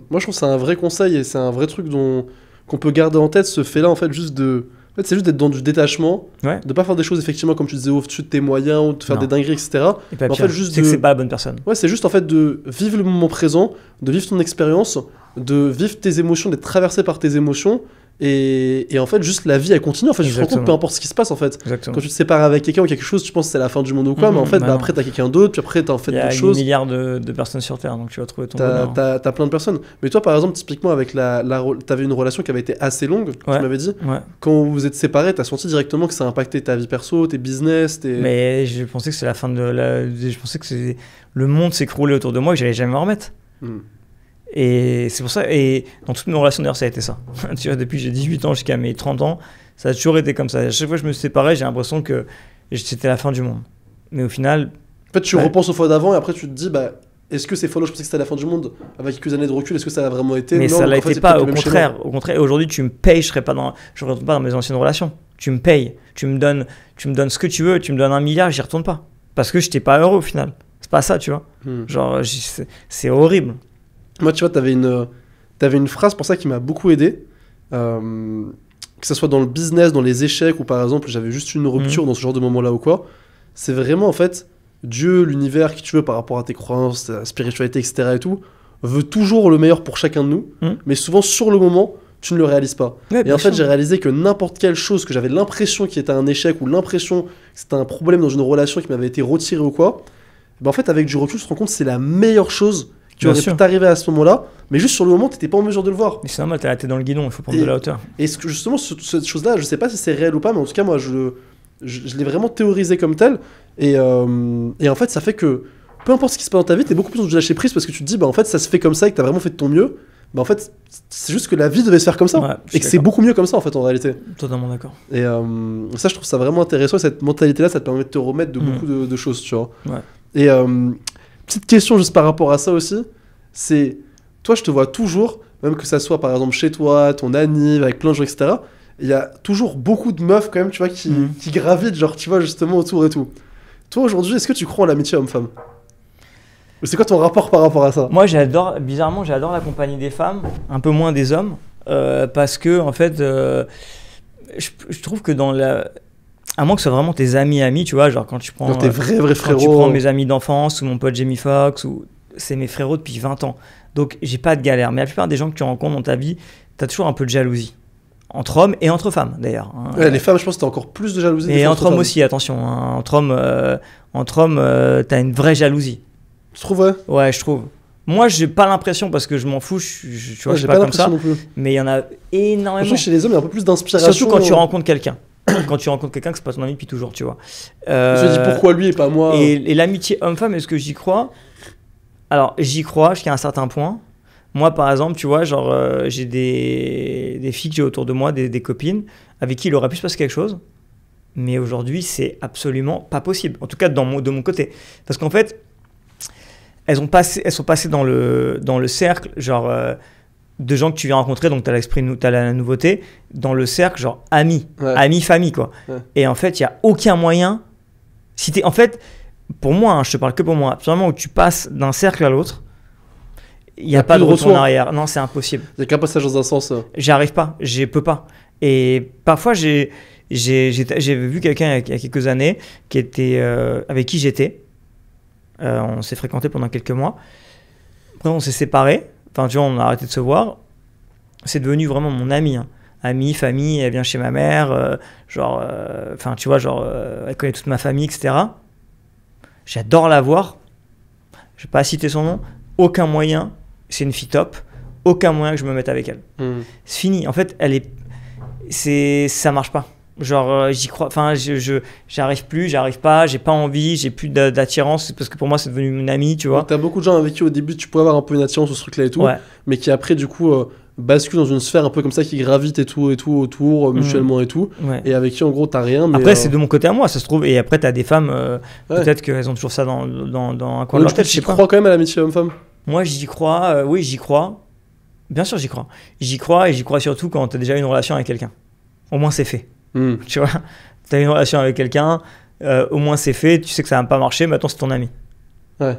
moi, je trouve que c'est un vrai conseil et c'est un vrai truc qu'on peut garder en tête, ce fait-là, en fait, En fait, c'est juste d'être dans du détachement, de pas faire des choses effectivement comme tu disais au-dessus de tes moyens ou de faire des dingueries, etc. Et pas en fait, juste que c'est pas la bonne personne. Ouais, c'est juste en fait de vivre le moment présent, de vivre ton expérience, de vivre tes émotions, d'être traversé par tes émotions. Et en fait, juste la vie, elle continue. En fait, je te rends compte, peu importe ce qui se passe, en fait. Exactement. Quand tu te sépares avec quelqu'un ou quelque chose, tu penses que c'est la fin du monde ou quoi, mais en fait, après, t'as quelqu'un d'autre, puis après, t'as en fait d'autres choses. Il y a 1 milliard de personnes sur Terre, donc tu vas trouver ton bonheur. T'as plein de personnes. Mais toi, par exemple, typiquement, avec t'avais une relation qui avait été assez longue, tu m'avais dit. Ouais. Quand vous êtes séparés, t'as senti directement que ça a impacté ta vie perso, tes business, Mais je pensais que c'est la fin je pensais que le monde s'écroulait autour de moi et que j'allais jamais m'en remettre. Et c'est pour ça, et dans toutes mes relations d'ailleurs ça a été ça. Tu vois, depuis que j'ai 18 ans jusqu'à mes 30 ans, ça a toujours été comme ça. À chaque fois que je me séparais, j'ai l'impression que c'était la fin du monde. Mais au final... En fait, tu repenses aux fois d'avant et après tu te dis, bah, est-ce que ces fois-là, je pensais que c'était la fin du monde? Avec quelques années de recul, est-ce que ça a vraiment été? Mais non, ça l'a été pas, au contraire. Aujourd'hui, tu me payes, je retourne pas dans mes anciennes relations. Tu me payes, tu me donnes ce que tu veux, tu me donnes 1 milliard, j'y retourne pas. Parce que je n'étais pas heureux au final. C'est pas ça, tu vois. Genre, c'est horrible. Moi, tu vois, t'avais une phrase pour ça qui m'a beaucoup aidé. Que ce soit dans le business, dans les échecs, ou par exemple, j'avais juste une rupture dans ce genre de moment-là ou quoi. C'est vraiment, en fait, Dieu, l'univers, qui tu veux, par rapport à tes croyances, ta spiritualité, etc. et tout, veut toujours le meilleur pour chacun de nous. Mais souvent, sur le moment, tu ne le réalises pas. Ouais, et en fait, j'ai réalisé que n'importe quelle chose que j'avais l'impression qu'il était un échec ou l'impression que c'était un problème dans une relation qui m'avait été retiré ou quoi, ben en fait, avec du recul, tu te rends compte que c'est la meilleure chose qui aurait pu t'arriver à ce moment-là, mais juste sur le moment, tu n'étais pas en mesure de le voir. Mais c'est normal, t'as la tête dans le guidon, il faut prendre de la hauteur. Et justement, cette chose-là, je sais pas si c'est réel ou pas, mais en tout cas, moi, je l'ai vraiment théorisé comme tel. Et en fait, ça fait que peu importe ce qui se passe dans ta vie, t'es beaucoup plus dans du lâcher prise parce que tu te dis, bah en fait, ça se fait comme ça et que t'as vraiment fait de ton mieux. Bah en fait, c'est juste que la vie devait se faire comme ça. Ouais, et que c'est beaucoup mieux comme ça, en fait, en réalité. Totalement d'accord. Et ça, je trouve ça vraiment intéressant. Cette mentalité-là, ça te permet de te remettre de beaucoup de choses, tu vois. Ouais. Et petite question juste par rapport à ça aussi, c'est, toi, je te vois toujours, même que ça soit par exemple chez toi, ton anniv, avec plein de gens, etc. Il y a toujours beaucoup de meufs quand même, tu vois, qui gravitent, genre, tu vois, justement autour et tout. Toi, aujourd'hui, est-ce que tu crois en l'amitié homme-femme? C'est quoi ton rapport par rapport à ça? Moi, bizarrement, j'adore la compagnie des femmes, un peu moins des hommes, parce que, en fait, je trouve que à moins que ce soit vraiment tes amis, tu vois, genre quand tu prends... Genre tes vrais frérots. Quand tu prends mes amis d'enfance, ou mon pote Jamie Foxx, c'est mes frérots depuis 20 ans. Donc, j'ai pas de galère. Mais la plupart des gens que tu rencontres dans ta vie, t'as toujours un peu de jalousie. Entre hommes et entre femmes, d'ailleurs. Hein. Ouais, les femmes, je pense que t'as encore plus de jalousie. Et entre hommes aussi, attention. Hein. Entre hommes, t'as une vraie jalousie. Tu trouves, ouais? Ouais, je trouve. Moi, j'ai pas l'impression parce que je m'en fous, tu vois, je suis pas comme ça. Mais il y en a énormément. Je chez les hommes, il y a un peu plus d'inspiration. Surtout quand tu rencontres quelqu'un. Quand tu rencontres quelqu'un que c'est pas ton ami depuis toujours, tu vois. Je me dis pourquoi lui et pas moi. Et l'amitié homme-femme, est-ce que j'y crois? Alors, j'y crois jusqu'à un certain point. Moi, par exemple, tu vois, genre, j'ai des filles que j'ai autour de moi, des copines, avec qui il aurait pu se passer quelque chose. Mais aujourd'hui, c'est absolument pas possible. En tout cas, de mon côté. Parce qu'en fait, elles sont passées dans le cercle, genre, de gens que tu viens rencontrer, donc t'as la nouveauté, dans le cercle, genre, amis, famille, quoi. Ouais. Et en fait, il n'y a aucun moyen. En fait, pour moi, hein, je te parle que pour moi, absolument où tu passes d'un cercle à l'autre, il n'y a pas de retour en arrière. Non, c'est impossible. Il n'y a qu'un passage dans un sens. J'y arrive pas, je peux pas. Et parfois, j'ai vu quelqu'un il y a quelques années avec qui j'étais. On s'est fréquenté pendant quelques mois. Après, on s'est séparés. Enfin, tu vois, on a arrêté de se voir. C'est devenu vraiment mon ami. Hein. Ami, famille, elle vient chez ma mère. Enfin, tu vois, elle connaît toute ma famille, etc. J'adore la voir. Je vais pas citer son nom. Aucun moyen, c'est une fille top. Aucun moyen que je me mette avec elle. C'est fini. En fait, ça marche pas. J'y crois. Enfin, j'arrive pas, j'ai pas envie, j'ai plus d'attirance parce que pour moi, c'est devenu une amie, tu vois. Donc, t'as beaucoup de gens avec qui au début tu pouvais avoir un peu une attirance sur ce truc-là et tout, ouais. mais qui après, du coup, basculent dans une sphère un peu comme ça qui gravite et tout autour, mutuellement et tout, ouais. et avec qui en gros t'as rien. Mais après, c'est de mon côté à moi, ça se trouve. Et après, t'as des femmes, peut-être qu'elles ont toujours ça dans un coin de leur tête. Tu crois quand même à l'amitié homme-femme? Moi, j'y crois, oui, j'y crois. Bien sûr, j'y crois. J'y crois et j'y crois surtout quand t'as déjà eu une relation avec quelqu'un. Au moins, c'est fait. Tu vois, t'as une relation avec quelqu'un, au moins c'est fait, tu sais que ça va pas marcher, maintenant c'est ton ami. Ouais.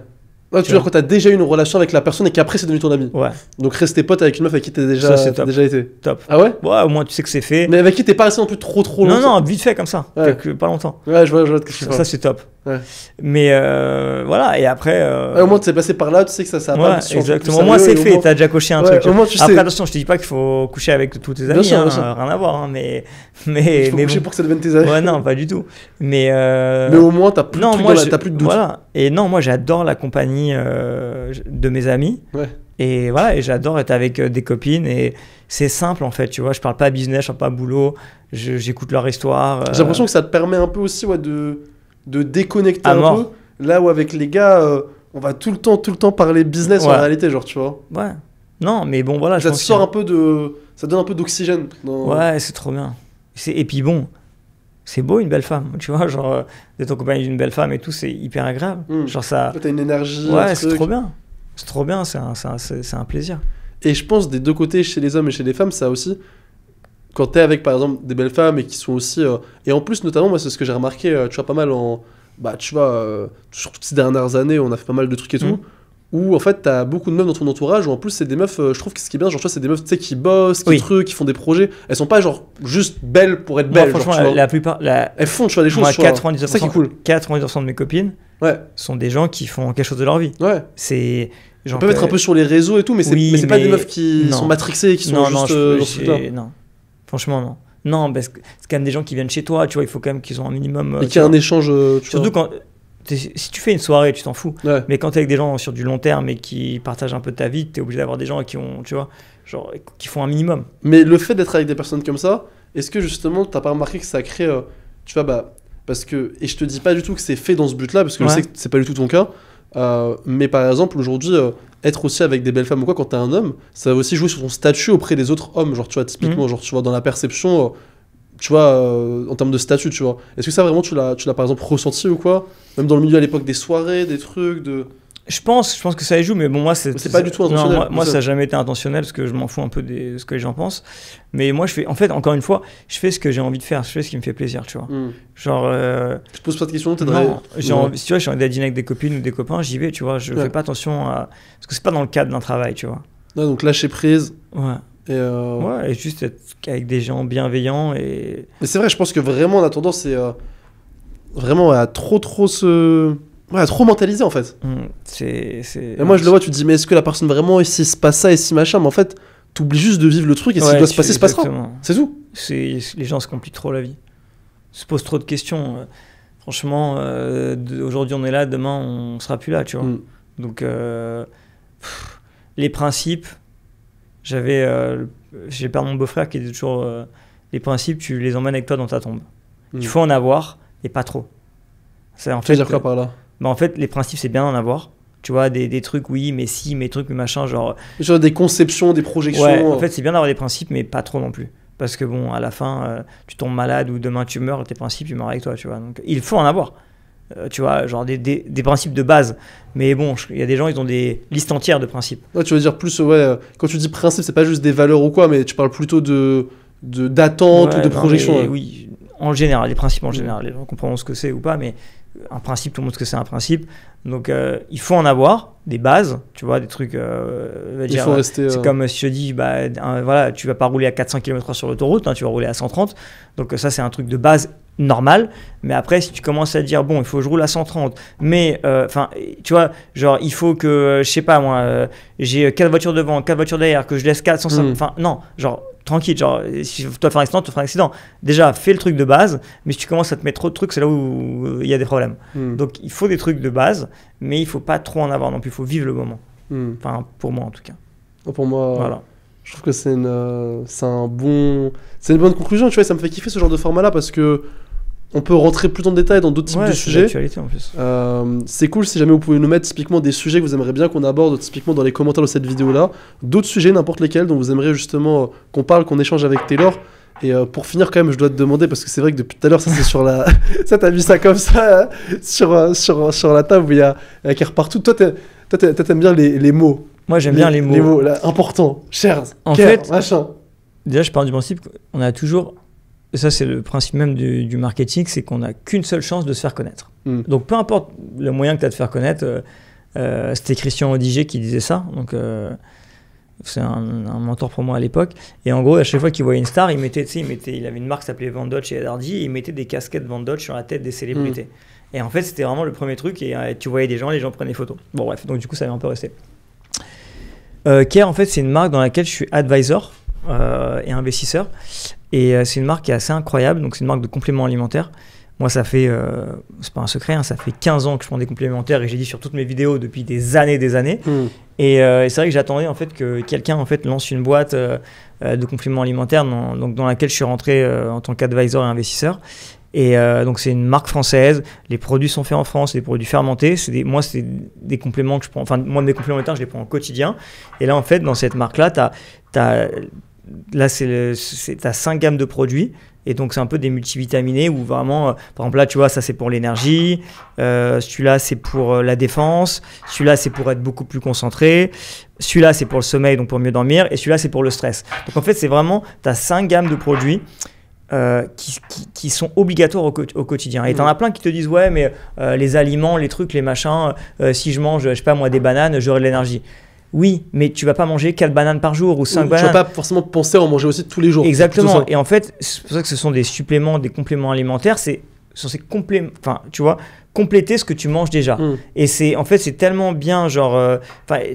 Tu veux dire quand t'as déjà eu une relation avec la personne et qu'après c'est devenu ton ami. Ouais. Donc rester pote avec une meuf avec qui t'as déjà été. Top. Ah ouais? Ouais, au moins tu sais que c'est fait. Mais avec qui t'es pas resté non plus trop longtemps. Non, vite fait comme ça, ouais. Pas longtemps. Ouais, je vois ce que tu Ça c'est top. Ouais. Mais voilà, et après. Ouais, au moins tu es passé par là, tu sais que ça ouais, pas exactement. Au moins c'est fait, t'as déjà coché un truc. Au moins, tu après, sais. Attention, je te dis pas qu'il faut coucher avec tous tes amis, bien sûr. Rien à voir, mais. Il faut coucher pour que ça devienne tes amis. Ouais, non, pas du tout. Mais au moins t'as plus de doute. Voilà. Et non, moi j'adore la compagnie de mes amis. Ouais. Et voilà, et j'adore être avec des copines et c'est simple en fait, tu vois, je parle pas business, je parle pas boulot, j'écoute leur histoire. J'ai l'impression que ça te permet un peu aussi de déconnecter un peu, là où avec les gars, on va tout le temps parler business en réalité, genre, tu vois. Ouais. Non, mais bon, voilà. Ça te sort un peu ça donne un peu d'oxygène. Ouais, c'est trop bien. Et puis bon, c'est beau une belle femme, tu vois, genre d'être en compagnie d'une belle femme et tout, c'est hyper agréable. Genre ça. T'as une énergie. Ouais, c'est trop bien. C'est trop bien, c'est un plaisir. Et je pense des deux côtés, chez les hommes et chez les femmes, ça aussi. Quand t'es avec par exemple des belles femmes et qui sont aussi. Et en plus, notamment, moi, c'est ce que j'ai remarqué, tu vois, pas mal tu vois, surtout ces dernières années, on a fait pas mal de trucs et tout. Où en fait, t'as beaucoup de meufs dans ton entourage, où en plus, c'est des meufs, je trouve que ce qui est bien, genre, tu vois, c'est des meufs, tu sais, qui bossent, qui font des projets. Elles sont pas genre juste belles pour être belles. Moi, franchement, genre, tu vois. la plupart. Elles font, tu vois, des choses. Moi, tu vois. 90%, c'est ça qui est cool. 90% de mes copines sont des gens qui font quelque chose de leur vie. Ouais. C'est. Ils peuvent être un peu sur les réseaux et tout, mais c'est pas des meufs qui sont matrixées et qui sont juste dans ce truc-là. Non, franchement, non. Non, parce que c'est quand même des gens qui viennent chez toi, tu vois, il faut quand même qu'ils ont un minimum. Et qu'il y a un échange. Surtout quand. Si tu fais une soirée, tu t'en fous. Ouais. Mais quand t'es avec des gens sur du long terme et qui partagent un peu de ta vie, t'es obligé d'avoir des gens qui ont, tu vois, genre, qui font un minimum. Mais le fait d'être avec des personnes comme ça, est-ce que justement, t'as pas remarqué que ça crée. Tu vois, parce que. Et je te dis pas du tout que c'est fait dans ce but-là, parce que je sais que c'est pas du tout ton cas. Mais par exemple, aujourd'hui, être aussi avec des belles femmes ou quoi, quand t'es un homme, ça va aussi jouer sur ton statut auprès des autres hommes. Genre, tu vois, typiquement, genre, tu vois, dans la perception. Tu vois, en termes de statut, tu vois. Est-ce que ça vraiment tu l'as par exemple ressenti ou quoi? Même dans le milieu à l'époque des soirées, des trucs, Je pense que ça y joue, mais bon, moi, c'est pas du tout intentionnel. Non, moi ça n'a jamais été intentionnel, parce que je m'en fous un peu de ce que les gens pensent. Mais moi, en fait, encore une fois, je fais ce que j'ai envie de faire, je fais ce qui me fait plaisir, tu vois. Genre. Je te pose pas de questions, si tu vois, j'ai envie d'aller dîner avec des copines ou des copains, j'y vais, tu vois. Je fais pas attention à. Parce que c'est pas dans le cadre d'un travail, tu vois. Ouais, donc lâcher prise. Ouais. Et juste être avec des gens bienveillants et. Mais c'est vrai, je pense que vraiment on a tendance vraiment à trop à trop mentaliser en fait. Et moi je le vois, tu te dis mais est-ce que la personne vraiment ici se passe ça et si machin, mais en fait t'oublies juste de vivre le truc et s'il doit se passer, se passera. C'est tout. Les gens se compliquent trop la vie. Se posent trop de questions. Franchement, aujourd'hui on est là, demain on sera plus là, tu vois. Donc les principes. J'ai peur mon beau-frère qui dit toujours les principes, tu les emmènes avec toi dans ta tombe. Il faut en avoir, et pas trop. Tu veux dire quoi par là? En fait, les principes, c'est bien d'en avoir. Tu vois, des trucs, oui, mais si, mais trucs, mais machin, genre des conceptions, des projections. Ouais, en fait, c'est bien d'avoir des principes, mais pas trop non plus. Parce que bon, à la fin, tu tombes malade ou demain tu meurs, tes principes, ils meurent avec toi, tu vois. Donc, il faut en avoir. Tu vois, genre des principes de base. Mais bon, il y a des gens, ils ont des listes entières de principes. Ouais, tu veux dire plus, quand tu dis principe, c'est pas juste des valeurs ou quoi, mais tu parles plutôt d'attente ou de projection. Oui, en général, les principes en général, les gens comprendront ce que c'est ou pas, mais un principe, tout le monde sait ce que c'est un principe. Donc il faut en avoir des bases, tu vois, des trucs. Il faut rester. C'est comme si je te dis, voilà, tu vas pas rouler à 400 km/h sur l'autoroute, hein, tu vas rouler à 130. Donc ça, c'est un truc de base normal. Mais après, si tu commences à dire, bon, il faut que je roule à 130, mais tu vois, genre, il faut que, je sais pas moi, j'ai 4 voitures devant, 4 voitures derrière, que je laisse 450. Enfin, non, genre. Tranquille, genre, si tu dois faire un accident, tu feras un accident. Déjà, fais le truc de base, mais si tu commences à te mettre trop de trucs, c'est là où il y a des problèmes. Donc, il faut des trucs de base, mais il faut pas trop en avoir non plus. Il faut vivre le moment. Enfin, pour moi en tout cas. Pour moi, voilà. Je trouve que c'est une bonne conclusion. Tu vois, ça me fait kiffer ce genre de format-là parce que on peut rentrer plus en détail dans d'autres types de sujets. En plus. C'est cool si jamais vous pouvez nous mettre typiquement des sujets que vous aimeriez bien qu'on aborde typiquement dans les commentaires de cette vidéo-là. D'autres sujets, n'importe lesquels, dont vous aimeriez justement qu'on parle, qu'on échange avec Taylor. Et pour finir quand même, je dois te demander, parce que c'est vrai que depuis tout à l'heure, ça c'est sur la... ça t'as mis ça comme ça, sur la table où il y a qui partout. Toi, t'aimes bien les mots. Moi, j'aime bien les mots. Les mots, là, importants, chers, en care, fait, machin. Déjà, je pars du principe qu'on a toujours... Et ça, c'est le principe même du marketing, c'est qu'on n'a qu'une seule chance de se faire connaître. Donc, peu importe le moyen que tu as de faire connaître, c'était Christian Odiger qui disait ça. Donc, c'est un mentor pour moi à l'époque. Et en gros, à chaque fois qu'il voyait une star, il avait une marque qui s'appelait Van Dodge chez Ed Hardy, et il mettait des casquettes Van Dodge sur la tête des célébrités. Et en fait, c'était vraiment le premier truc. Et tu voyais des gens, les gens prenaient des photos. Bon, bref, donc du coup, ça avait un peu resté. Care, en fait, c'est une marque dans laquelle je suis advisor et investisseur. Et c'est une marque qui est assez incroyable. Donc, c'est une marque de compléments alimentaires. Moi, ça fait, c'est pas un secret, hein, ça fait 15 ans que je prends des complémentaires et j'ai dit sur toutes mes vidéos depuis des années. Et c'est vrai que j'attendais en fait que quelqu'un en fait lance une boîte de compléments alimentaires dans laquelle je suis rentré en tant qu'advisor et investisseur. Et donc, c'est une marque française. Les produits sont faits en France, des produits fermentés. Moi, c'est des compléments que je prends. Enfin, moi, mes complémentaires, je les prends au quotidien. Et là, en fait, dans cette marque-là, t'as 5 gammes de produits. Et donc, c'est un peu des multivitaminés où vraiment, par exemple, là, tu vois, ça, c'est pour l'énergie. Celui-là, c'est pour la défense. Celui-là, c'est pour être beaucoup plus concentré. Celui-là, c'est pour le sommeil, donc pour mieux dormir. Et celui-là, c'est pour le stress. Donc, en fait, c'est vraiment, tu as 5 gammes de produits qui sont obligatoires au quotidien. Et t'en as plein qui te disent, ouais, mais les aliments, les trucs, les machins, si je mange, je sais pas moi, des bananes, j'aurai de l'énergie. Oui, mais tu vas pas manger 4 bananes par jour ou 5 bananes. Tu vas pas forcément penser à en manger aussi tous les jours. Exactement. Et en fait, c'est pour ça que ce sont des suppléments, des compléments alimentaires. C'est censé compléter ce que tu manges déjà. Et c'est tellement bien, genre,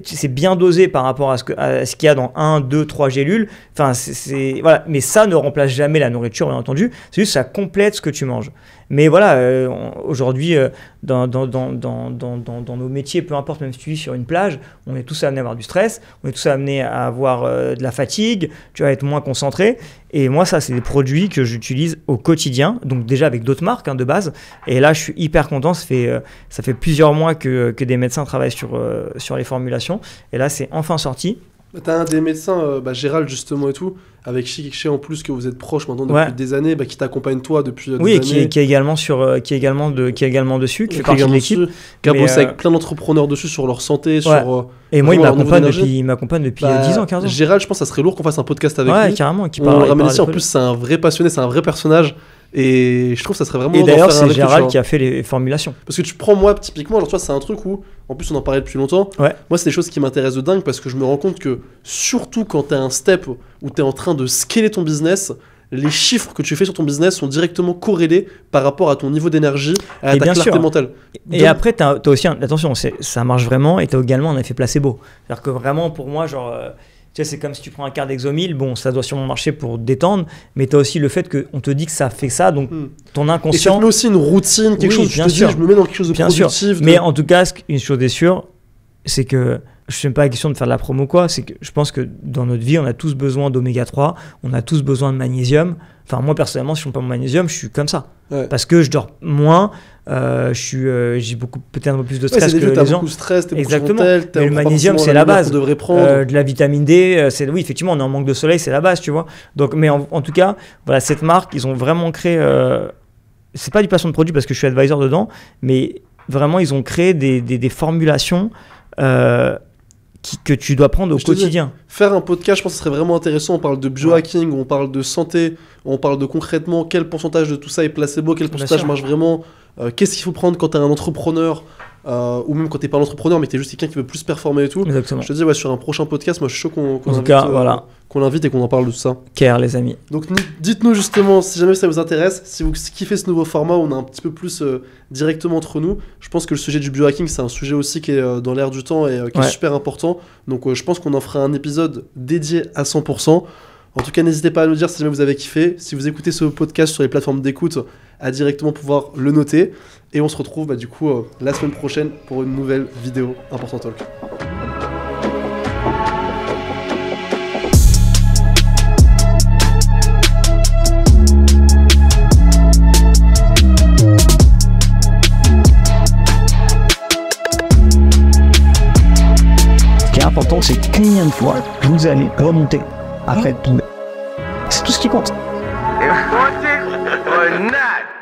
c'est bien dosé par rapport à ce qu'il y a dans 1, 2, 3 gélules. Voilà. Mais ça ne remplace jamais la nourriture, bien entendu. C'est juste ça complète ce que tu manges. Mais voilà, aujourd'hui, dans nos métiers, peu importe, même si tu vis sur une plage, on est tous amenés à avoir du stress, on est tous amenés à avoir de la fatigue, tu vas être moins concentré. Et moi, ça, c'est des produits que j'utilise au quotidien, donc déjà avec d'autres marques de base. Et là, je suis hyper content. Ça fait plusieurs mois que des médecins travaillent sur les formulations. Et là, c'est enfin sorti. T'as un des médecins, Gérald justement et tout, avec Chic en plus, que vous êtes proches maintenant depuis des années, qui t'accompagne toi depuis des années. Oui, qui est également dessus, qui fait partie de l'équipe. Qui a bossé avec plein d'entrepreneurs dessus sur leur santé, et moi, il m'accompagne depuis 10 ans, 15 ans. Gérald, je pense que ça serait lourd qu'on fasse un podcast avec lui. Ouais, carrément. On le ramène ici, en plus, c'est un vrai passionné, c'est un vrai personnage. Et je trouve que ça serait vraiment... Et d'ailleurs, c'est Gérald qui a fait les formulations. Parce que tu prends moi, typiquement, genre, tu vois, c'est un truc où, en plus, on en parlait depuis longtemps. Ouais. Moi, c'est des choses qui m'intéressent de dingue parce que je me rends compte que, surtout quand t'es à un step où t'es en train de scaler ton business, les chiffres que tu fais sur ton business sont directement corrélés par rapport à ton niveau d'énergie, à ta clarté mentale. Et après, t'as aussi, attention, ça marche vraiment, et t'as également un effet placebo. C'est-à-dire que vraiment, pour moi, genre... Tu sais, c'est comme si tu prends un quart d'Exomil, bon, ça doit sûrement marcher pour détendre, mais tu as aussi le fait qu'on te dit que ça fait ça, donc ton inconscient... Et ça te met aussi une routine, quelque chose, tu te dis, je me mets dans quelque chose de productif. Mais en tout cas, une chose est sûre, c'est que, je ne sais pas la question de faire de la promo ou quoi, c'est que je pense que dans notre vie, on a tous besoin d'oméga 3, on a tous besoin de magnésium. Enfin, moi, personnellement, si je ne prends pas mon magnésium, je suis comme ça. Ouais. Parce que je dors moins, j'ai peut-être un peu plus de stress que les gens. Beaucoup de stress, t'es exactement. T'as mais le magnésium, c'est la base. De la vitamine D, oui, effectivement, on est en manque de soleil, c'est la base, tu vois. Donc, mais en tout cas, voilà, cette marque, ils ont vraiment créé... c'est pas du placement de produit parce que je suis advisor dedans, mais vraiment, ils ont créé des formulations que tu dois prendre au Je te dis, quotidien. Faire un podcast, je pense que ce serait vraiment intéressant. On parle de biohacking, on parle de santé, on parle de concrètement quel pourcentage de tout ça est placebo, quel pourcentage sûr. marche vraiment, qu'est-ce qu'il faut prendre quand t'es un entrepreneur, ou même quand t'es pas un entrepreneur mais t'es juste quelqu'un qui veut plus performer et tout. Exactement. Je te dis, ouais, sur un prochain podcast, moi je suis chaud qu'on En tout invite, cas, voilà. qu'on l'invite et qu'on en parle de tout ça. Care, les amis. Donc dites-nous justement si jamais ça vous intéresse, si vous kiffez ce nouveau format, on est un petit peu plus directement entre nous. Je pense que le sujet du biohacking, c'est un sujet aussi qui est dans l'air du temps et qui est super important. Donc je pense qu'on en fera un épisode dédié à 100%. En tout cas, n'hésitez pas à nous dire si jamais vous avez kiffé. Si vous écoutez ce podcast sur les plateformes d'écoute, à directement pouvoir le noter. Et on se retrouve du coup la semaine prochaine pour une nouvelle vidéo Important Talk. Ce qui est important, c'est combien de fois vous allez remonter après tomber. C'est tout ce qui compte. If wanted or not.